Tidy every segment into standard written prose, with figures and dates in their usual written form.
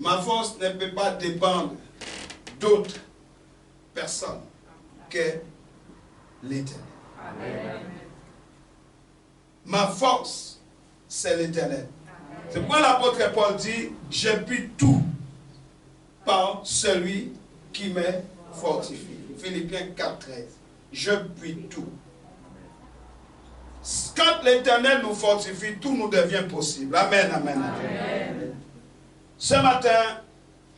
Ma force ne peut pas dépendre d'autres personnes que l'Éternel. Ma force, c'est l'Éternel. C'est pourquoi l'apôtre Paul dit, je puis tout par celui qui me fortifie. Philippiens 4,13. Je puis tout. Quand l'Éternel nous fortifie, tout nous devient possible. Amen, amen, amen. Ce matin,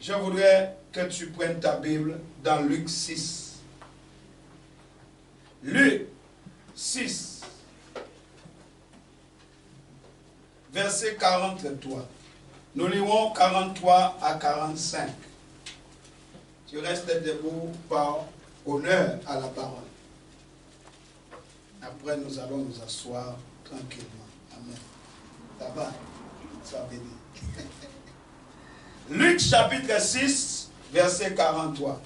je voudrais que tu prennes ta Bible dans Luc 6. Luc 6, verset 43. Nous lirons 43 à 45. Tu restes debout par honneur à la parole. Après, nous allons nous asseoir tranquillement. Amen. Ça va? Ça béni. Luc chapitre 6, verset 43.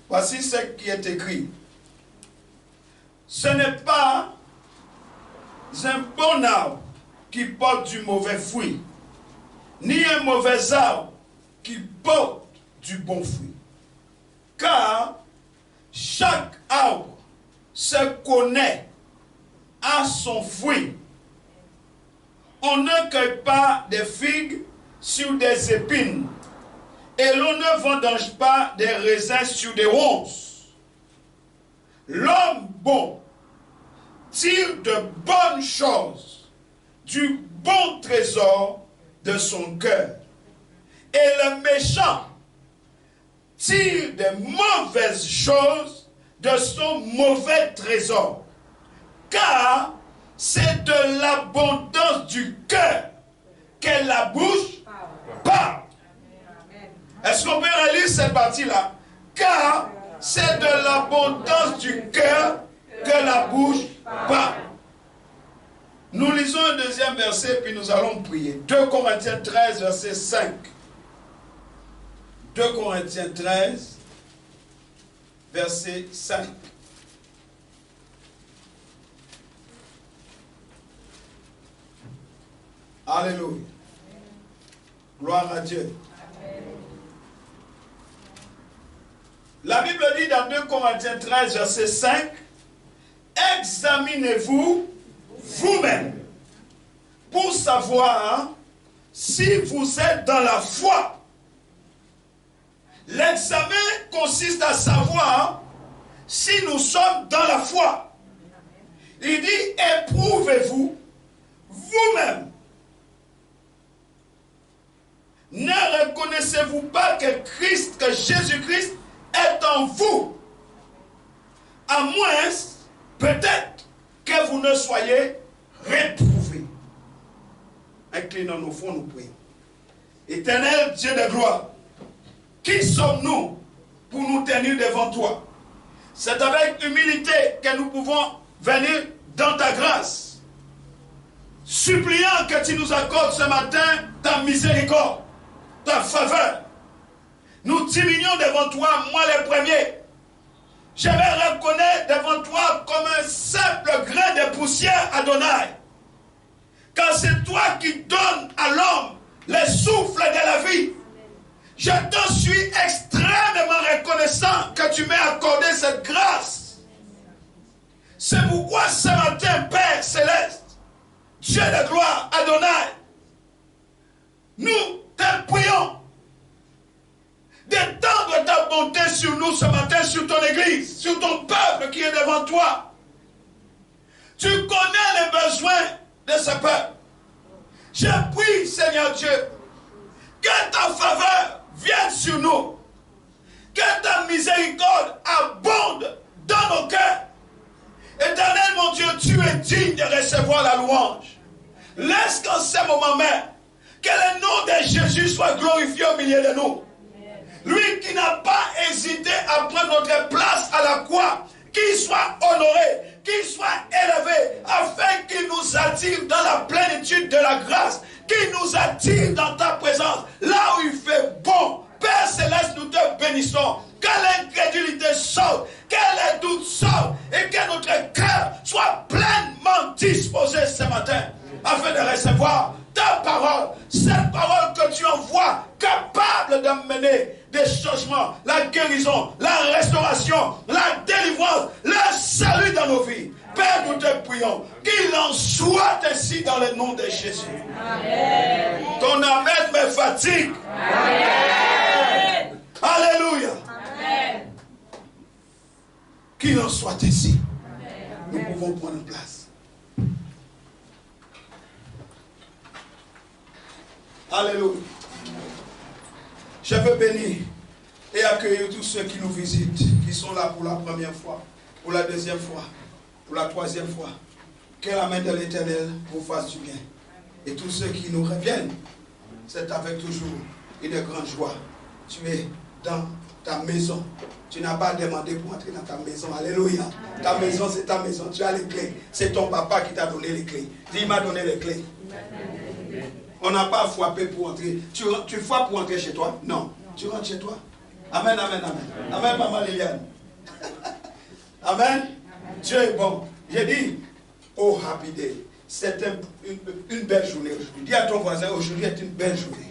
Voici ce qui est écrit. Ce n'est pas un bon arbre qui porte du mauvais fruit, ni un mauvais arbre qui porte du bon fruit. Car chaque arbre se connaît à son fruit. On ne cueille pas des figues sur des épines, et l'on ne vendange pas des raisins sur des ronces. L'homme bon tire de bonnes choses du bon trésor de son cœur, et le méchant tire des mauvaises choses de son mauvais trésor, car c'est de l'abondance du cœur que la bouche parle. Est-ce qu'on peut relire cette partie-là? Car c'est de l'abondance du cœur que la bouche parle. Nous lisons un deuxième verset, puis nous allons prier. 2 Corinthiens 13, verset 5. 2 Corinthiens 13, verset 5. Alléluia. Gloire à Dieu. Amen. La Bible dit dans 2 Corinthiens 13, verset 5, examinez-vous vous-même pour savoir si vous êtes dans la foi. L'examen consiste à savoir si nous sommes dans la foi. Il dit, éprouvez-vous vous-même. Ne reconnaissez-vous pas que Jésus-Christ est en vous? À moins, peut-être, que vous ne soyez réprouvés. Inclinons nos fronts, nous prions. Éternel Dieu de gloire, qui sommes-nous pour nous tenir devant toi? C'est avec humilité que nous pouvons venir dans ta grâce, suppliant que tu nous accordes ce matin ta miséricorde, ta faveur. Nous diminuons devant toi, moi le premier. Je me reconnais devant toi comme un simple grain de poussière, Adonai. Car c'est toi qui donnes à l'homme le souffle de la vie. Je te suis extrêmement reconnaissant que tu m'aies accordé cette grâce. C'est pourquoi ce matin, Père Céleste, Dieu de gloire, Adonai, nous te prions d'étendre ta bonté sur nous ce matin, sur ton église, sur ton peuple qui est devant toi. Tu connais les besoins de ce peuple. Je prie, Seigneur Dieu, que ta faveur vienne sur nous, que ta miséricorde abonde dans nos cœurs. Éternel mon Dieu, tu es digne de recevoir la louange. Laisse qu'en ce moment même, que le nom de Jésus soit glorifié au milieu de nous. Lui qui n'a pas hésité à prendre notre place à la croix, qu'il soit honoré, qu'il soit élevé, afin qu'il nous attire dans la plénitude de la grâce, qu'il nous attire dans ta présence, là où il fait bon. Père Céleste, nous te bénissons. Que l'incrédulité sorte, que les doutes sortent, et que notre cœur soit pleinement disposé ce matin, afin de recevoir ta parole, cette parole que tu envoies, capable l'accomplissement, la guérison, la restauration, la délivrance, le salut dans nos vies. Père, nous te prions qu'il en soit ainsi dans le nom de Jésus. Amen. Ton amen me fatigue. Amen. Alléluia. Amen. Qu'il en soit ainsi. Nous pouvons prendre place. Alléluia. Je veux bénir et accueillir tous ceux qui nous visitent, qui sont là pour la première fois, pour la deuxième fois, pour la troisième fois. Que la main de l'Éternel vous fasse du bien. Et tous ceux qui nous reviennent, c'est avec toujours une grande joie. Tu es dans ta maison. Tu n'as pas demandé pour entrer dans ta maison. Alléluia. Ta maison, c'est ta maison. Tu as les clés. C'est ton papa qui t'a donné les clés. Dis, il m'a donné les clés. On n'a pas frappé pour entrer. Tu frappes pour entrer chez toi? Non. Tu rentres chez toi? Amen, amen, amen. Amen, maman Liliane. Amen. Dieu est bon. J'ai dit, oh happy day. C'est une belle journée aujourd'hui. Dis à ton voisin, aujourd'hui est une belle journée.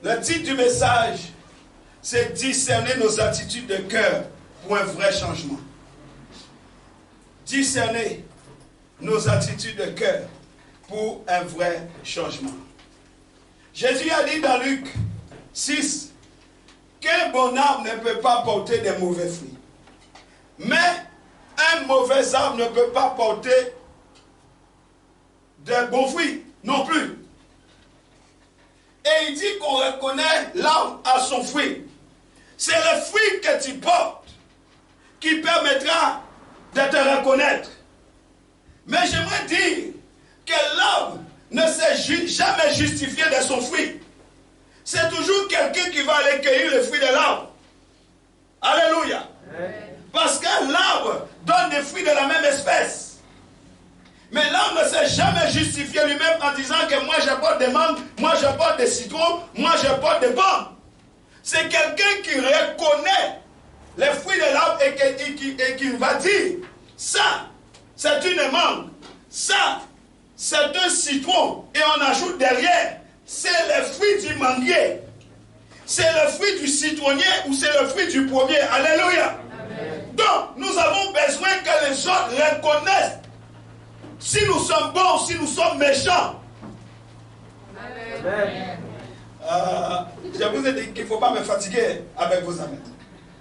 Le titre du message, c'est discerner nos attitudes de cœur pour un vrai changement. Discerner nos attitudes de cœur pour un vrai changement. Jésus a dit dans Luc 6 qu'un bon arbre ne peut pas porter des mauvais fruits. Mais un mauvais arbre ne peut pas porter de bons fruits non plus. Et il dit qu'on reconnaît l'arbre à son fruit. C'est le fruit que tu portes qui permettra de te reconnaître. Mais j'aimerais dire que l'arbre ne s'est jamais justifié de son fruit. C'est toujours quelqu'un qui va aller cueillir le fruit de l'arbre. Alléluia. Parce que l'arbre donne des fruits de la même espèce. Mais l'arbre ne s'est jamais justifié lui-même en disant que moi je porte des mangues, moi je porte des citrons, moi je porte des pommes. C'est quelqu'un qui reconnaît les fruits de l'arbre et qui va dire, ça, c'est une mangue, ça, c'est un citron. Et on ajoute derrière, c'est le fruit du manguier, c'est le fruit du citronnier ou c'est le fruit du pommier. Alléluia. Donc, nous avons besoin que les autres reconnaissent si nous sommes bons, si nous sommes méchants. Amen. Je vous ai dit qu'il ne faut pas me fatiguer avec vos amens.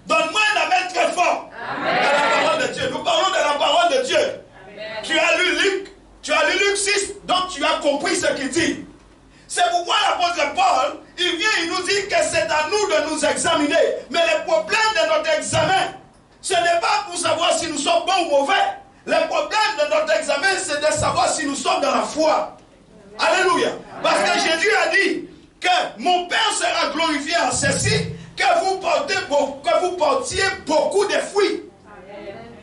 Donne-moi un amen très fort. Amen. À la parole de Dieu. Nous parlons de la parole de Dieu. Amen. Tu as lu Luc 6, donc tu as compris ce qu'il dit. C'est pourquoi l'apôtre Paul, il nous dit que c'est à nous de nous examiner. Mais le problème de notre examen, ce n'est pas pour savoir si nous sommes bons ou mauvais. Le problème de notre examen, c'est de savoir si nous sommes dans la foi. Alléluia. Parce que Jésus a dit que mon Père sera glorifié en ceci, que vous portiez beaucoup de fruits.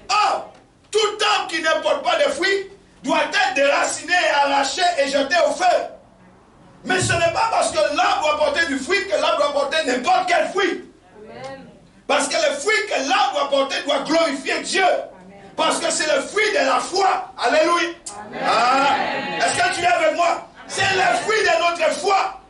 Or, tout arbre qui ne porte pas de fruits doit être déraciné, arraché et jeté au feu. Mais ce n'est pas parce que l'arbre doit porter du fruit que l'arbre doit porter n'importe quel fruit. Parce que le fruit que l'arbre doit porter doit glorifier Dieu. Parce que c'est le fruit de la foi. Alléluia. Ah, est-ce que tu es avec moi? C'est le fruit de notre foi.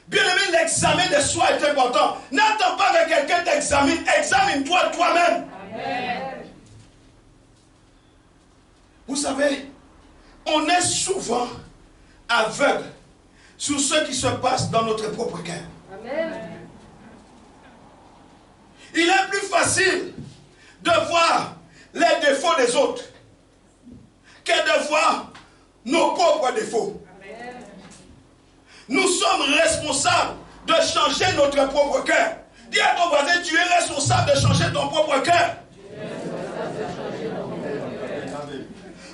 Bien aimé, l'examen de soi est important. N'attends pas que quelqu'un t'examine. Examine-toi toi-même. Vous savez, on est souvent aveugle sur ce qui se passe dans notre propre cœur. Il est plus facile de voir les défauts des autres que de voir nos propres défauts. Amen. Nous sommes responsables de changer notre propre cœur. Dis à ton voisin, tu es responsable de changer ton propre cœur.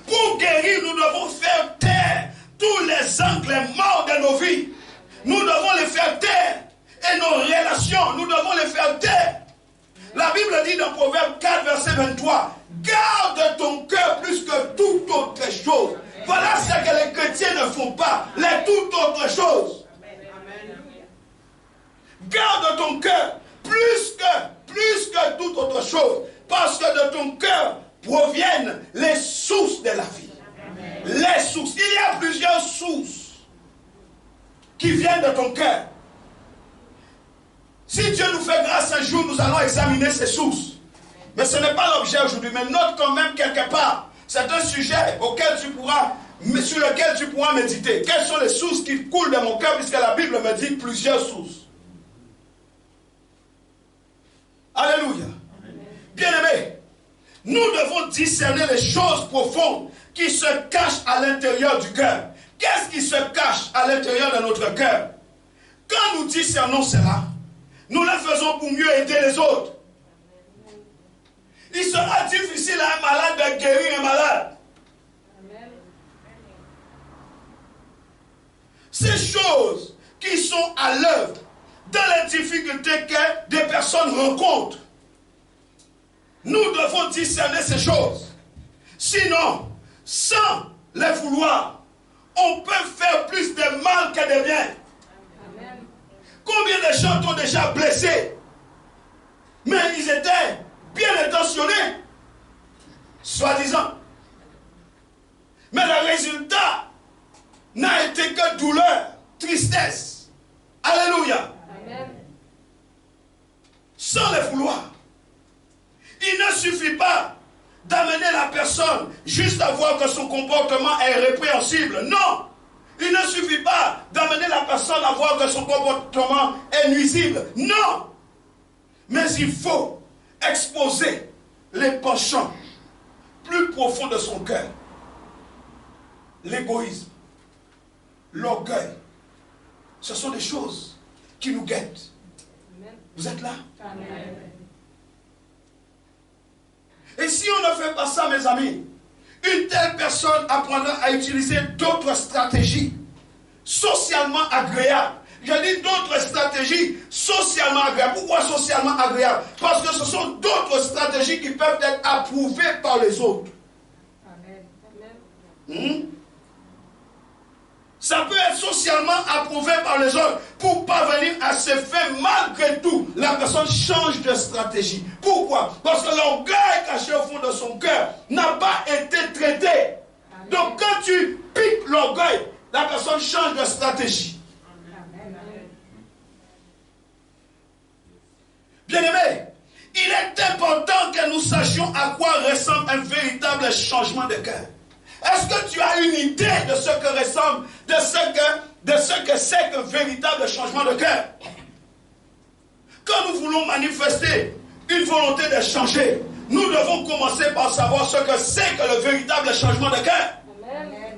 Pour guérir, nous devons faire taire tous les angles morts de nos vies. Nous devons les faire taire. Et nos relations, nous devons les faire taire. La Bible dit dans Proverbe 4, verset 23, garde ton cœur plus que toute autre chose. Voilà ce que les chrétiens ne font pas, les toutes autres choses. Garde ton cœur plus que toute autre chose, parce que de ton cœur proviennent les sources de la vie. Les sources. Il y a plusieurs sources qui viennent de ton cœur. Si Dieu nous fait grâce un jour, nous allons examiner ces sources. Mais ce n'est pas l'objet aujourd'hui. Mais note quand même quelque part. C'est un sujet sur lequel tu pourras méditer. Quelles sont les sources qui coulent de mon cœur, puisque la Bible me dit plusieurs sources. Alléluia. Bien-aimés, nous devons discerner les choses profondes qui se cachent à l'intérieur du cœur. Qu'est-ce qui se cache à l'intérieur de notre cœur? Quand nous discernons cela, nous le faisons pour mieux aider les autres. Il sera difficile à un malade de guérir un malade. Ces choses qui sont à l'œuvre dans les difficultés que des personnes rencontrent, nous devons discerner ces choses. Sinon, sans les vouloir, on peut faire plus de mal que de bien. Amen. Combien de gens t'ont déjà blessé, mais ils étaient bien intentionnés, soi-disant. Mais le résultat n'a été que douleur, tristesse. Alléluia. Amen. Sans le vouloir. Il ne suffit pas d'amener la personne juste à voir que son comportement est répréhensible. Non. Il ne suffit pas d'amener la personne à voir que son comportement est nuisible. Non. Mais il faut exposer les penchants plus profonds de son cœur. L'égoïsme, l'orgueil, ce sont des choses qui nous guettent. Amen. Vous êtes là? Amen. Et si on ne fait pas ça, mes amis, une telle personne apprendra à utiliser d'autres stratégies socialement agréables. Je dis d'autres stratégies socialement agréables. Pourquoi socialement agréables? Parce que ce sont d'autres stratégies qui peuvent être approuvées par les autres. Amen. Ça peut être socialement approuvé par les autres. Pour parvenir à se faire, malgré tout, la personne change de stratégie. Pourquoi? Parce que l'orgueil caché au fond de son cœur n'a pas été traité. Amen. Donc quand tu piques l'orgueil, la personne change de stratégie. Amen. Bien-aimés, il est important que nous sachions à quoi ressemble un véritable changement de cœur. Est-ce que tu as une idée de ce que ressemble, de ce que c'est qu'un véritable changement de cœur? Quand nous voulons manifester une volonté de changer, nous devons commencer par savoir ce que c'est que le véritable changement de cœur. Amen.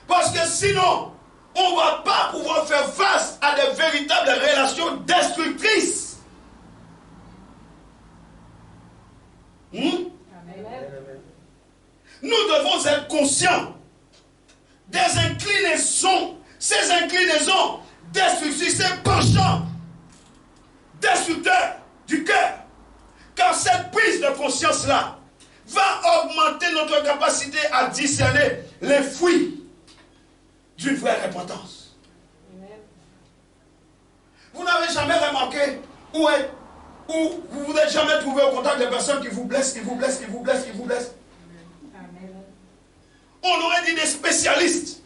Parce que sinon, on ne va pas pouvoir faire face à de véritables relations destructrices. Nous devons être conscients des inclinaisons, ces inclinaisons destructrices, ces penchants destructeurs du cœur. Car cette prise de conscience-là va augmenter notre capacité à discerner les fruits d'une vraie repentance. Vous n'avez jamais remarqué où vous vous n'êtes jamais trouvé au contact de personnes qui vous blessent, qui vous blessent, qui vous blessent, qui vous blessent. On aurait dit des spécialistes.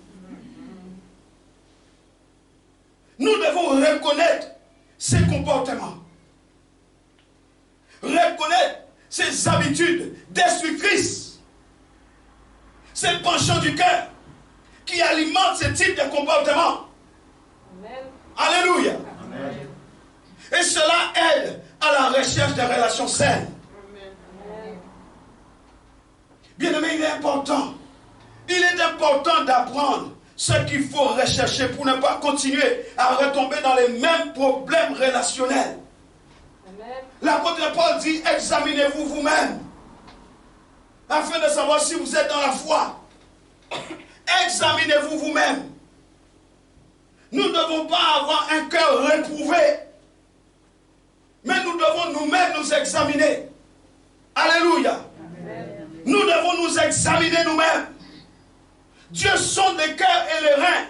Nous devons reconnaître ces comportements. Reconnaître ces habitudes destructrices. Ces penchants du cœur qui alimentent ce type de comportement. Amen. Alléluia. Amen. Et cela aide à la recherche de relations saines. Bien-aimé, il est important. Il est important d'apprendre ce qu'il faut rechercher pour ne pas continuer à retomber dans les mêmes problèmes relationnels. L'apôtre Paul dit, examinez-vous vous-même, afin de savoir si vous êtes dans la foi. Examinez-vous vous-même. Nous ne devons pas avoir un cœur réprouvé, mais nous devons nous-mêmes nous examiner. Alléluia. Amen. Nous devons nous examiner nous-mêmes. Dieu sonde les cœurs et les reins.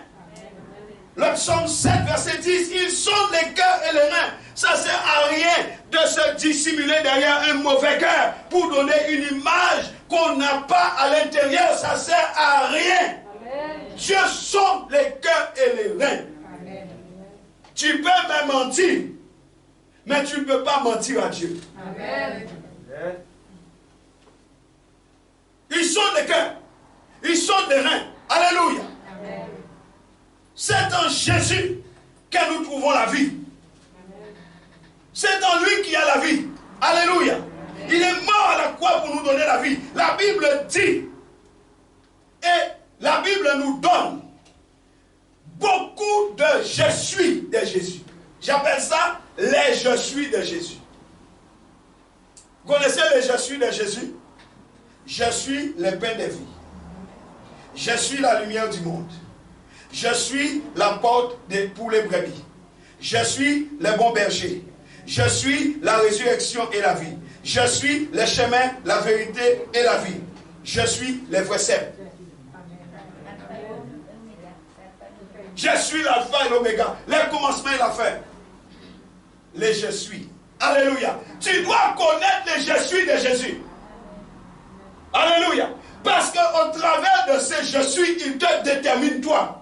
Le psaume 7, verset 10, il sonde les cœurs et les reins. Ça ne sert à rien de se dissimuler derrière un mauvais cœur pour donner une image qu'on n'a pas à l'intérieur. Ça ne sert à rien. Amen. Dieu sonde les cœurs et Tu peux même mentir, mais tu ne peux pas mentir à Dieu. Amen. Ils sont des cœurs. Ils sont des reins. Alléluia. Amen. C'est en Jésus que nous trouvons la vie. C'est en lui qu'il y a la vie. Alléluia. Il est mort à la croix pour nous donner la vie. La Bible dit, et la Bible nous donne beaucoup de je suis de Jésus. J'appelle ça les je suis de Jésus. Vous connaissez les je suis de Jésus? Je suis le pain de vie. Je suis la lumière du monde. Je suis la porte pour les brebis. Je suis le bon berger. Je suis la résurrection et la vie. Je suis le chemin, la vérité et la vie. Je suis le vrai cep. Je suis l'alpha et l'oméga, le commencement et la fin. Les je suis. Alléluia. Tu dois connaître les je suis de Jésus. Alléluia. Parce qu'au travers de ces je suis, il te détermine toi.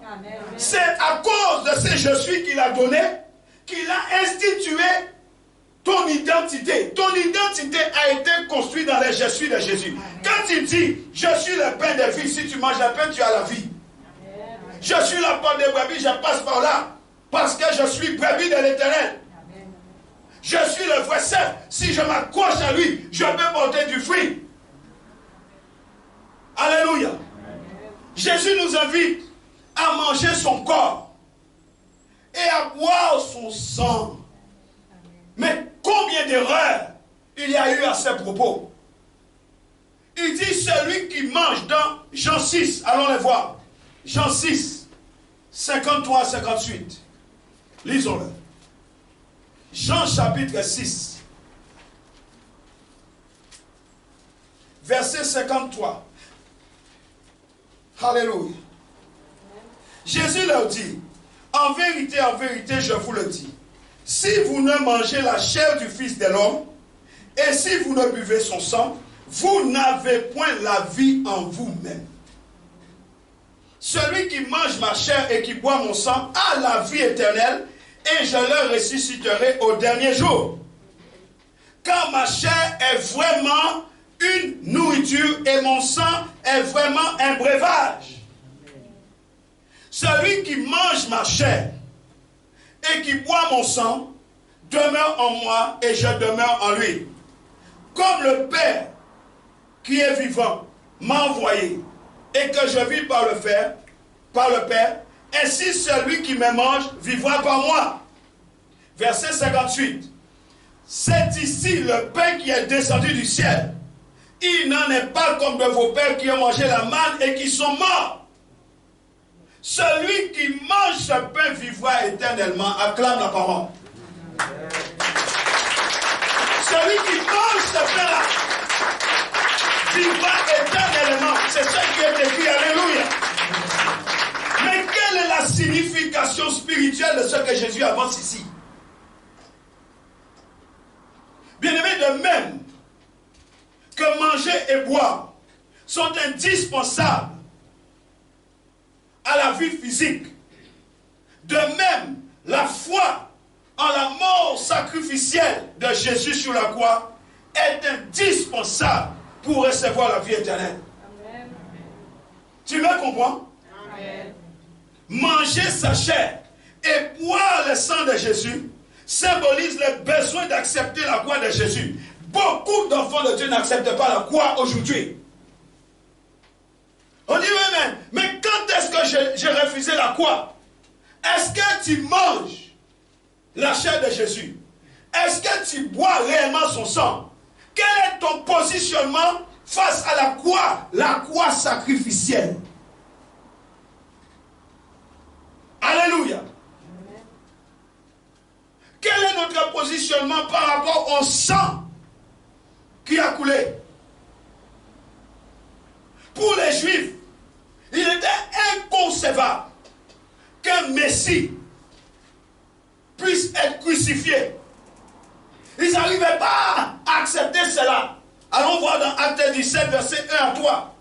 C'est à cause de ces je suis qu'il a donné, qu'il a institué ton identité. Ton identité a été construite dans les je suis de Jésus. Quand il dit, je suis le pain de vie, si tu manges le pain, tu as la vie. Je suis la porte des brebis, je passe par là. Parce que je suis brebis de l'Éternel. Je suis le vrai cep. Si je m'accroche à lui, je peux porter du fruit. Alléluia. Jésus nous invite à manger son corps et à boire son sang. Mais combien d'erreurs il y a eu à ces propos? Il dit celui qui mange dans Jean 6, allons les voir. Jean 6, 53 à 58. Lisons-le. Jean chapitre 6, verset 53. Alléluia. Jésus leur dit, en vérité, je vous le dis, si vous ne mangez la chair du Fils de l'homme, et si vous ne buvez son sang, vous n'avez point la vie en vous-même. Celui qui mange ma chair et qui boit mon sang a la vie éternelle, et je le ressusciterai au dernier jour. Car ma chair est vraiment une nourriture et mon sang est vraiment un breuvage. Celui qui mange ma chair et qui boit mon sang demeure en moi et je demeure en lui. Comme le Père qui est vivant m'a envoyé et que je vis par le Père, ainsi celui qui me mange vivra par moi. Verset 58. C'est ici le pain qui est descendu du ciel. Il n'en est pas comme de vos pères qui ont mangé la manne et qui sont morts. Celui qui mange ce pain vivra éternellement. Acclame la parole. Celui qui mange ce pain-là vivra éternellement. C'est ce qui est écrit. Alléluia. Mais quelle est la signification spirituelle de ce que Jésus avance ici? Bien-aimés, de même que manger et boire sont indispensables à la vie physique, de même, la foi en la mort sacrificielle de Jésus sur la croix est indispensable pour recevoir la vie éternelle. Amen. Tu me comprends? Amen. Manger sa chair et boire le sang de Jésus symbolise le besoin d'accepter la croix de Jésus. Beaucoup d'enfants de Dieu n'acceptent pas la croix aujourd'hui. On dit oui, mais quand est-ce que j'ai refusé la croix? Est-ce que tu manges la chair de Jésus? Est-ce que tu bois réellement son sang? Quel est ton positionnement face à la croix sacrificielle? Alléluia. Quel est notre positionnement par rapport au sang qui a coulé? Pour les Juifs, il était inconcevable qu'un Messie puisse être crucifié. Ils n'arrivaient pas à accepter cela. Allons voir dans Actes 17, verset 1 à 3.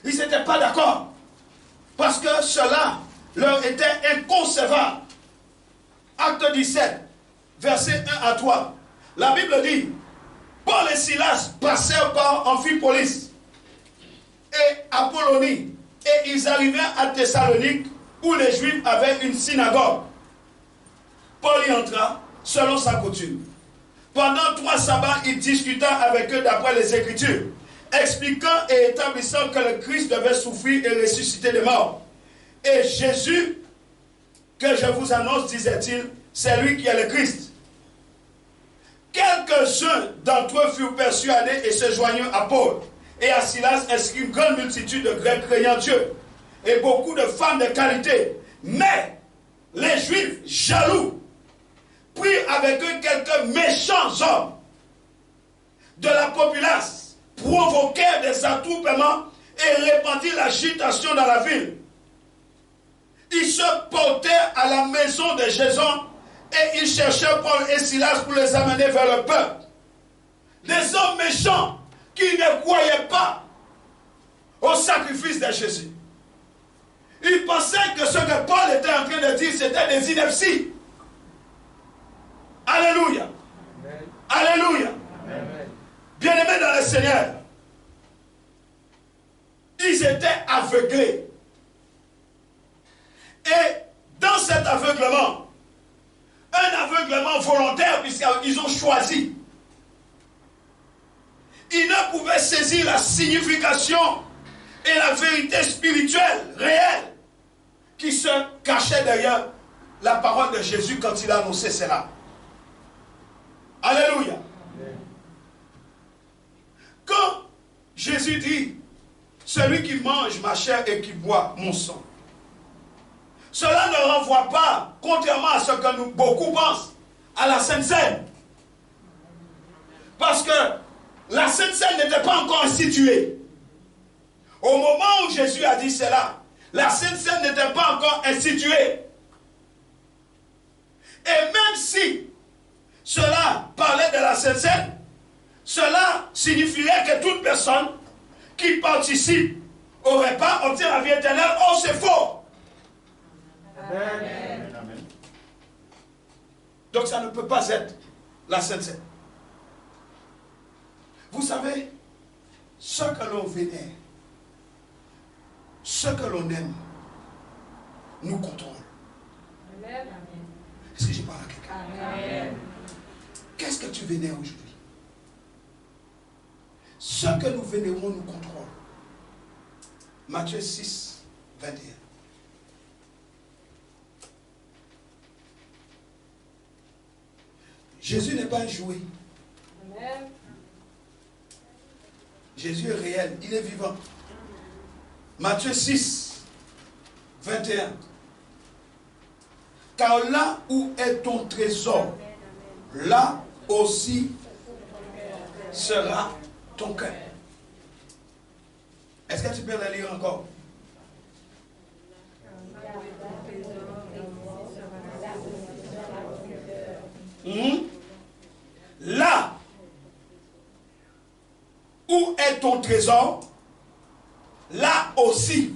Ils n'étaient pas d'accord. Parce que cela leur était inconcevable. Acte 17, verset 1 à 3. La Bible dit, Paul et Silas passèrent par Amphipolis et Apollonie, et ils arrivèrent à Thessalonique, où les Juifs avaient une synagogue. Paul y entra, selon sa coutume. Pendant 3 sabbats, il discuta avec eux d'après les Écritures, expliquant et établissant que le Christ devait souffrir et ressusciter des morts. Et Jésus, que je vous annonce, disait-il, c'est lui qui est le Christ. Quelques-uns d'entre eux furent persuadés et se joignirent à Paul et à Silas, ainsi qu'une grande multitude de Grecs craignant Dieu, et beaucoup de femmes de qualité. Mais les Juifs, jaloux, prirent avec eux quelques méchants hommes de la populace, provoquèrent des attroupements et répandirent l'agitation dans la ville. Ils se portèrent à la maison de Jason et ils cherchèrent Paul et Silas pour les amener vers le peuple. Des hommes méchants qui ne croyaient pas au sacrifice de Jésus. Ils pensaient que ce que Paul était en train de dire, c'était des inepties. Alléluia. Amen. Alléluia. Bien-aimés dans le Seigneur, ils étaient aveuglés. Et dans cet aveuglement, un aveuglement volontaire, puisqu'ils ont choisi, ils ne pouvaient saisir la signification et la vérité spirituelle, réelle, qui se cachait derrière la parole de Jésus quand il a annoncé cela. Alléluia. Quand Jésus dit, celui qui mange ma chair et qui boit mon sang, cela ne renvoie pas, contrairement à ce que beaucoup pensent, à la Sainte Seine. Parce que la Sainte Seine n'était pas encore instituée. Au moment où Jésus a dit cela, la Sainte Seine n'était pas encore instituée. Et même si cela parlait de la Sainte Seine, cela signifierait que toute personne qui participe au repas obtient la vie éternelle. Oh, c'est faux. Amen. Donc ça ne peut pas être la Sainte Seine. Vous savez, ce que l'on vénère, ce que l'on aime, nous contrôle. Est-ce que je parle à quelqu'un? Qu'est-ce que tu vénères aujourd'hui? Ce que nous vénérons nous contrôle. Matthieu 6, 21. Jésus n'est pas un jouet. Amen. Jésus est réel, il est vivant. Matthieu 6, 21. Car là où est ton trésor, là aussi sera ton cœur. Est-ce que tu peux le lire encore? Là où est ton trésor, là aussi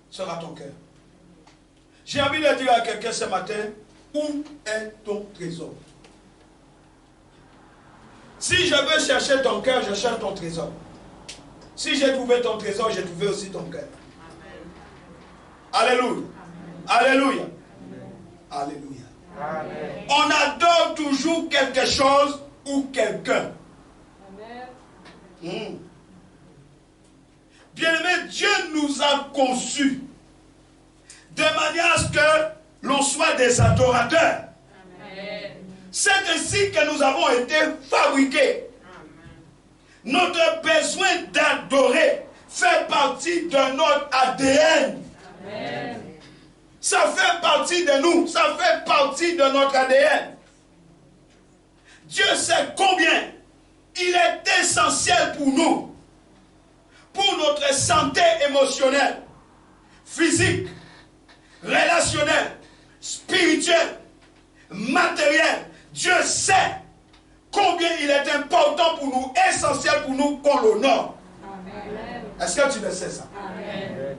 sera ton cœur. J'ai envie de dire à quelqu'un ce matin, où est ton trésor? Si je veux chercher ton cœur, je cherche ton trésor. Si j'ai trouvé ton trésor, j'ai trouvé aussi ton cœur. Alléluia. Alléluia. Alléluia. Amen. On adore toujours quelque chose ou quelqu'un. Bien-aimé, Dieu nous a conçus de manière à ce que l'on soit des adorateurs. Amen. C'est ainsi que nous avons été fabriqués. Amen. Notre besoin d'adorer fait partie de notre ADN. Amen. Ça fait partie de nous, ça fait partie de notre ADN. Dieu sait combien il est essentiel pour nous, pour notre santé émotionnelle, physique, relationnelle, spirituelle, matérielle. Dieu sait combien il est important pour nous, essentiel pour nous qu'on l'honore. Est-ce que tu le sais ça? Amen.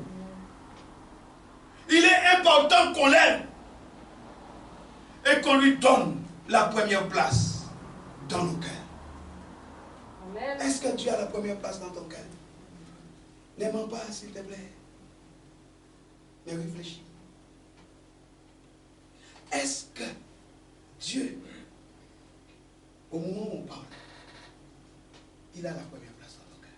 Il est important qu'on l'aime. et qu'on lui donne la première place dans nos cœurs. Est-ce que Dieu a la première place dans ton cœur? Ne mens pas, s'il te plaît. Mais réfléchis. Est-ce que Dieu, au moment où on parle, il a la première place dans ton cœur?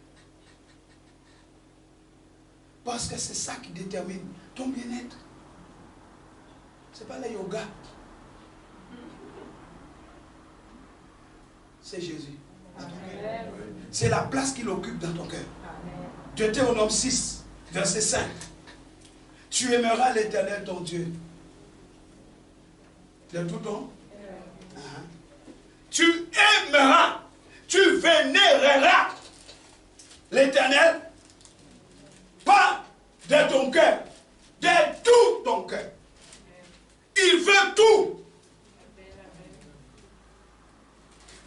Parce que c'est ça qui détermine ton bien-être. Ce n'est pas le yoga. C'est Jésus. C'est la place qu'il occupe dans ton cœur. Deutéronome 6, verset 5. Tu aimeras l'Éternel ton Dieu de tout ton. Tu aimeras, tu vénéreras l'Éternel, pas de ton cœur, de tout ton cœur. Il veut tout.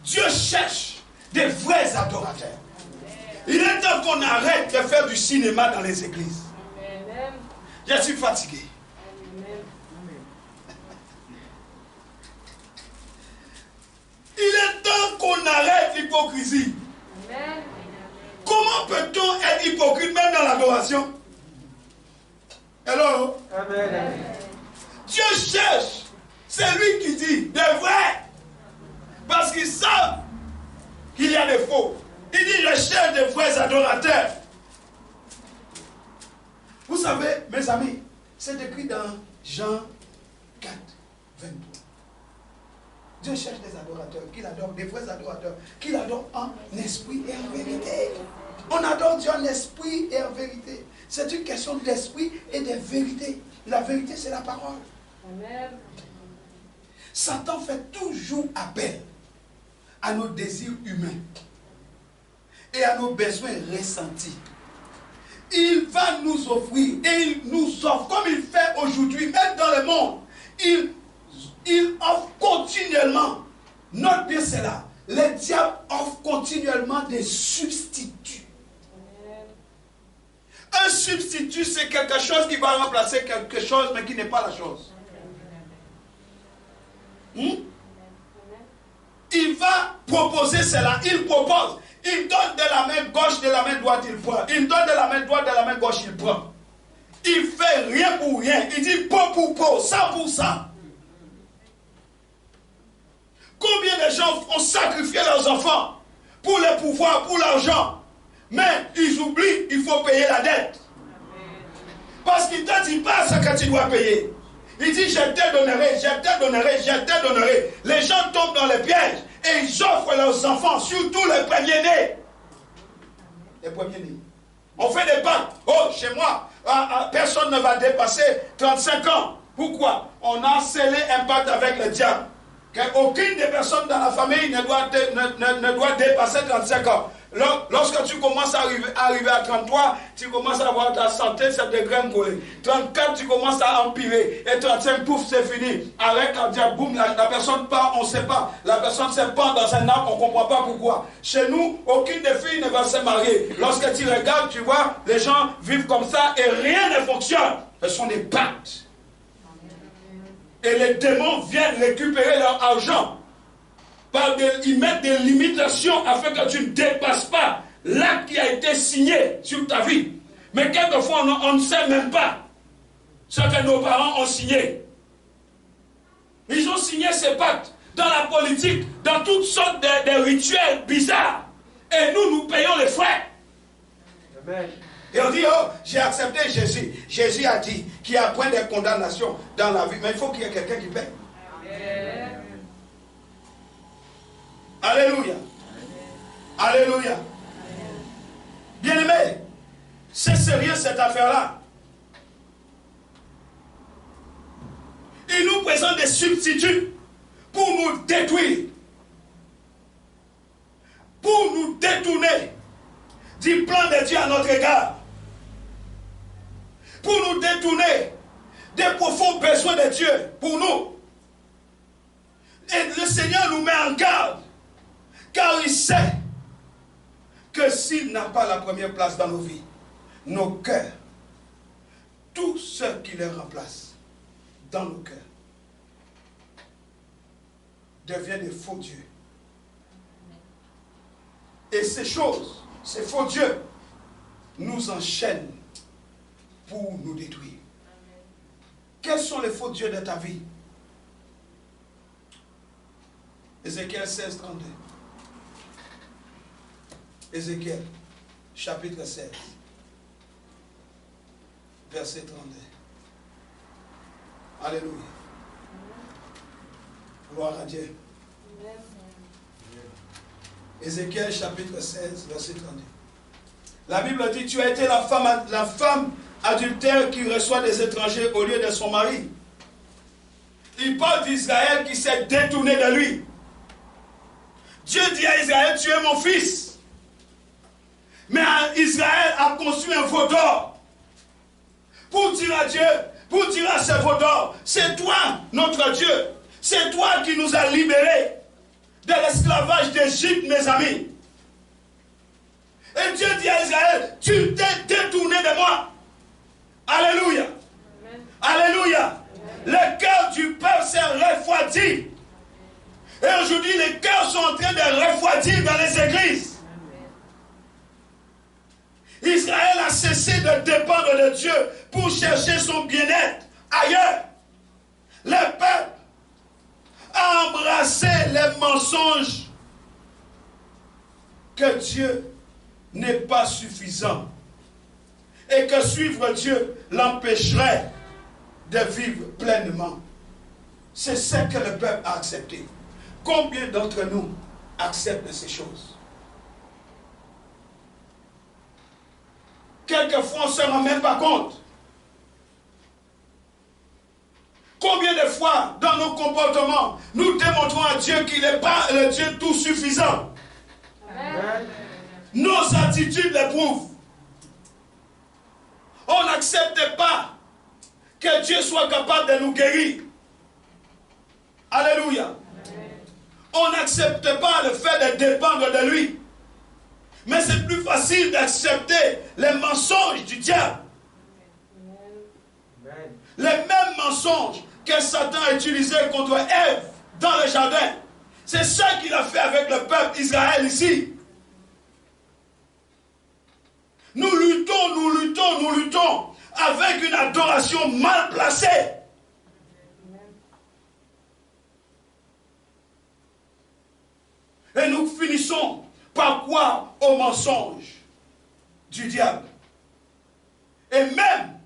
Dieu cherche des vrais adorateurs. Il est temps qu'on arrête de faire du cinéma dans les églises. Je suis fatigué. Il est temps qu'on arrête l'hypocrisie. Comment peut-on être hypocrite même dans l'adoration? Hello? Amen. Dieu cherche. C'est lui qui dit des vrais. Parce qu'ils savent qu'il y a des faux. Il dit, je cherche des vrais adorateurs. Vous savez, mes amis, c'est écrit dans Jean 4, 23. Dieu cherche des adorateurs, qu'il adore, des vrais adorateurs, qu'il adore en esprit et en vérité. On adore Dieu en esprit et en vérité. C'est une question d'esprit et de vérité. La vérité, c'est la parole. Amen. Satan fait toujours appel à nos désirs humains et à nos besoins ressentis. Il va nous offrir et il nous offre, comme il fait aujourd'hui, même dans le monde, il offre continuellement. Note bien cela. Le diable offre continuellement des substituts. Un substitut, c'est quelque chose qui va remplacer quelque chose, mais qui n'est pas la chose. Il va proposer cela. Il propose. Il donne de la main gauche, de la main droite, il prend. Il donne de la main droite, de la main gauche, il prend. Il fait rien pour rien. Il dit pot pour pot, ça pour ça. Combien de gens ont sacrifié leurs enfants pour le pouvoir, pour l'argent, mais ils oublient, il faut payer la dette. Parce qu'il ne te dit pas ce que tu dois payer. Il dit, je te donnerai, je te donnerai, je te donnerai. Les gens tombent dans les pièges et ils offrent leurs enfants, surtout les premiers-nés. Les premiers-nés. On fait des pactes. Oh, chez moi, personne ne va dépasser 35 ans. Pourquoi? On a scellé un pacte avec le diable. Aucune des personnes dans la famille ne doit dépasser 35 ans. Lorsque tu commences à arriver à 33, tu commences à avoir ta santé, c'est dégringolé. 34, tu commences à empirer. Et 35, pouf, c'est fini. Arrêt cardiaque, boum, la personne part, on ne sait pas. La personne se pend dans un arbre, on ne comprend pas pourquoi. Chez nous, aucune des filles ne va se marier. Lorsque tu regardes, tu vois, les gens vivent comme ça et rien ne fonctionne. Ce sont des pactes. Et les démons viennent récupérer leur argent. Ils mettent des limitations afin que tu ne dépasses pas l'acte qui a été signé sur ta vie. Mais quelquefois, on ne sait même pas ce que nos parents ont signé. Ils ont signé ces pactes dans la politique, dans toutes sortes de rituels bizarres. Et nous payons les frais. Amen. Et on dit, oh, j'ai accepté Jésus. Jésus a dit qu'il y a point de condamnation dans la vie. Mais il faut qu'il y ait quelqu'un qui paye. Amen. Alléluia. Amen. Alléluia. Bien-aimé, c'est sérieux cette affaire-là. Il nous présente des substituts pour nous détruire, pour nous détourner du plan de Dieu à notre égard, pour nous détourner des profonds besoins de Dieu pour nous. Et le Seigneur nous met en garde, car il sait que s'il n'a pas la première place dans nos vies, nos cœurs, tout ce qui les remplace dans nos cœurs, deviennent des faux dieux. Et ces choses, ces faux dieux, nous enchaînent pour nous détruire. Quels sont les faux dieux de ta vie? Ézéchiel 16, 32. Ézéchiel, chapitre 16, verset 32. Alléluia. Gloire à Dieu. Ézéchiel, chapitre 16, verset 32. La Bible dit, tu as été la femme adultère qui reçoit des étrangers au lieu de son mari. Il parle d'Israël qui s'est détourné de lui. Dieu dit à Israël, tu es mon fils. Mais Israël a conçu un veau d'or. Pour dire à Dieu, pour dire à ce veau d'or, c'est toi notre Dieu. C'est toi qui nous as libérés de l'esclavage d'Égypte, mes amis. Et Dieu dit à Israël, tu t'es détourné de moi. Alléluia. Amen. Alléluia. Amen. Le cœur du peuple s'est refroidi. Et aujourd'hui, les cœurs sont en train de refroidir dans les églises. Amen. Israël a cessé de dépendre de Dieu pour chercher son bien-être ailleurs. Le peuple a embrassé les mensonges que Dieu n'est pas suffisant et que suivre Dieu l'empêcherait de vivre pleinement. C'est ce que le peuple a accepté. Combien d'entre nous acceptent ces choses? Quelquefois, on ne se rend même pas compte. Combien de fois, dans nos comportements, nous démontrons à Dieu qu'il n'est pas le Dieu tout suffisant. Amen. Nos attitudes le prouvent. On n'accepte pas que Dieu soit capable de nous guérir. Alléluia. Amen. On n'accepte pas le fait de dépendre de lui. Mais c'est plus facile d'accepter les mensonges du diable. Amen. Les mêmes mensonges que Satan a utilisés contre Ève dans le jardin. C'est ça qu'il a fait avec le peuple Israël ici. Nous luttons avec une adoration mal placée. Et nous finissons par croire aux mensonges du diable. Et même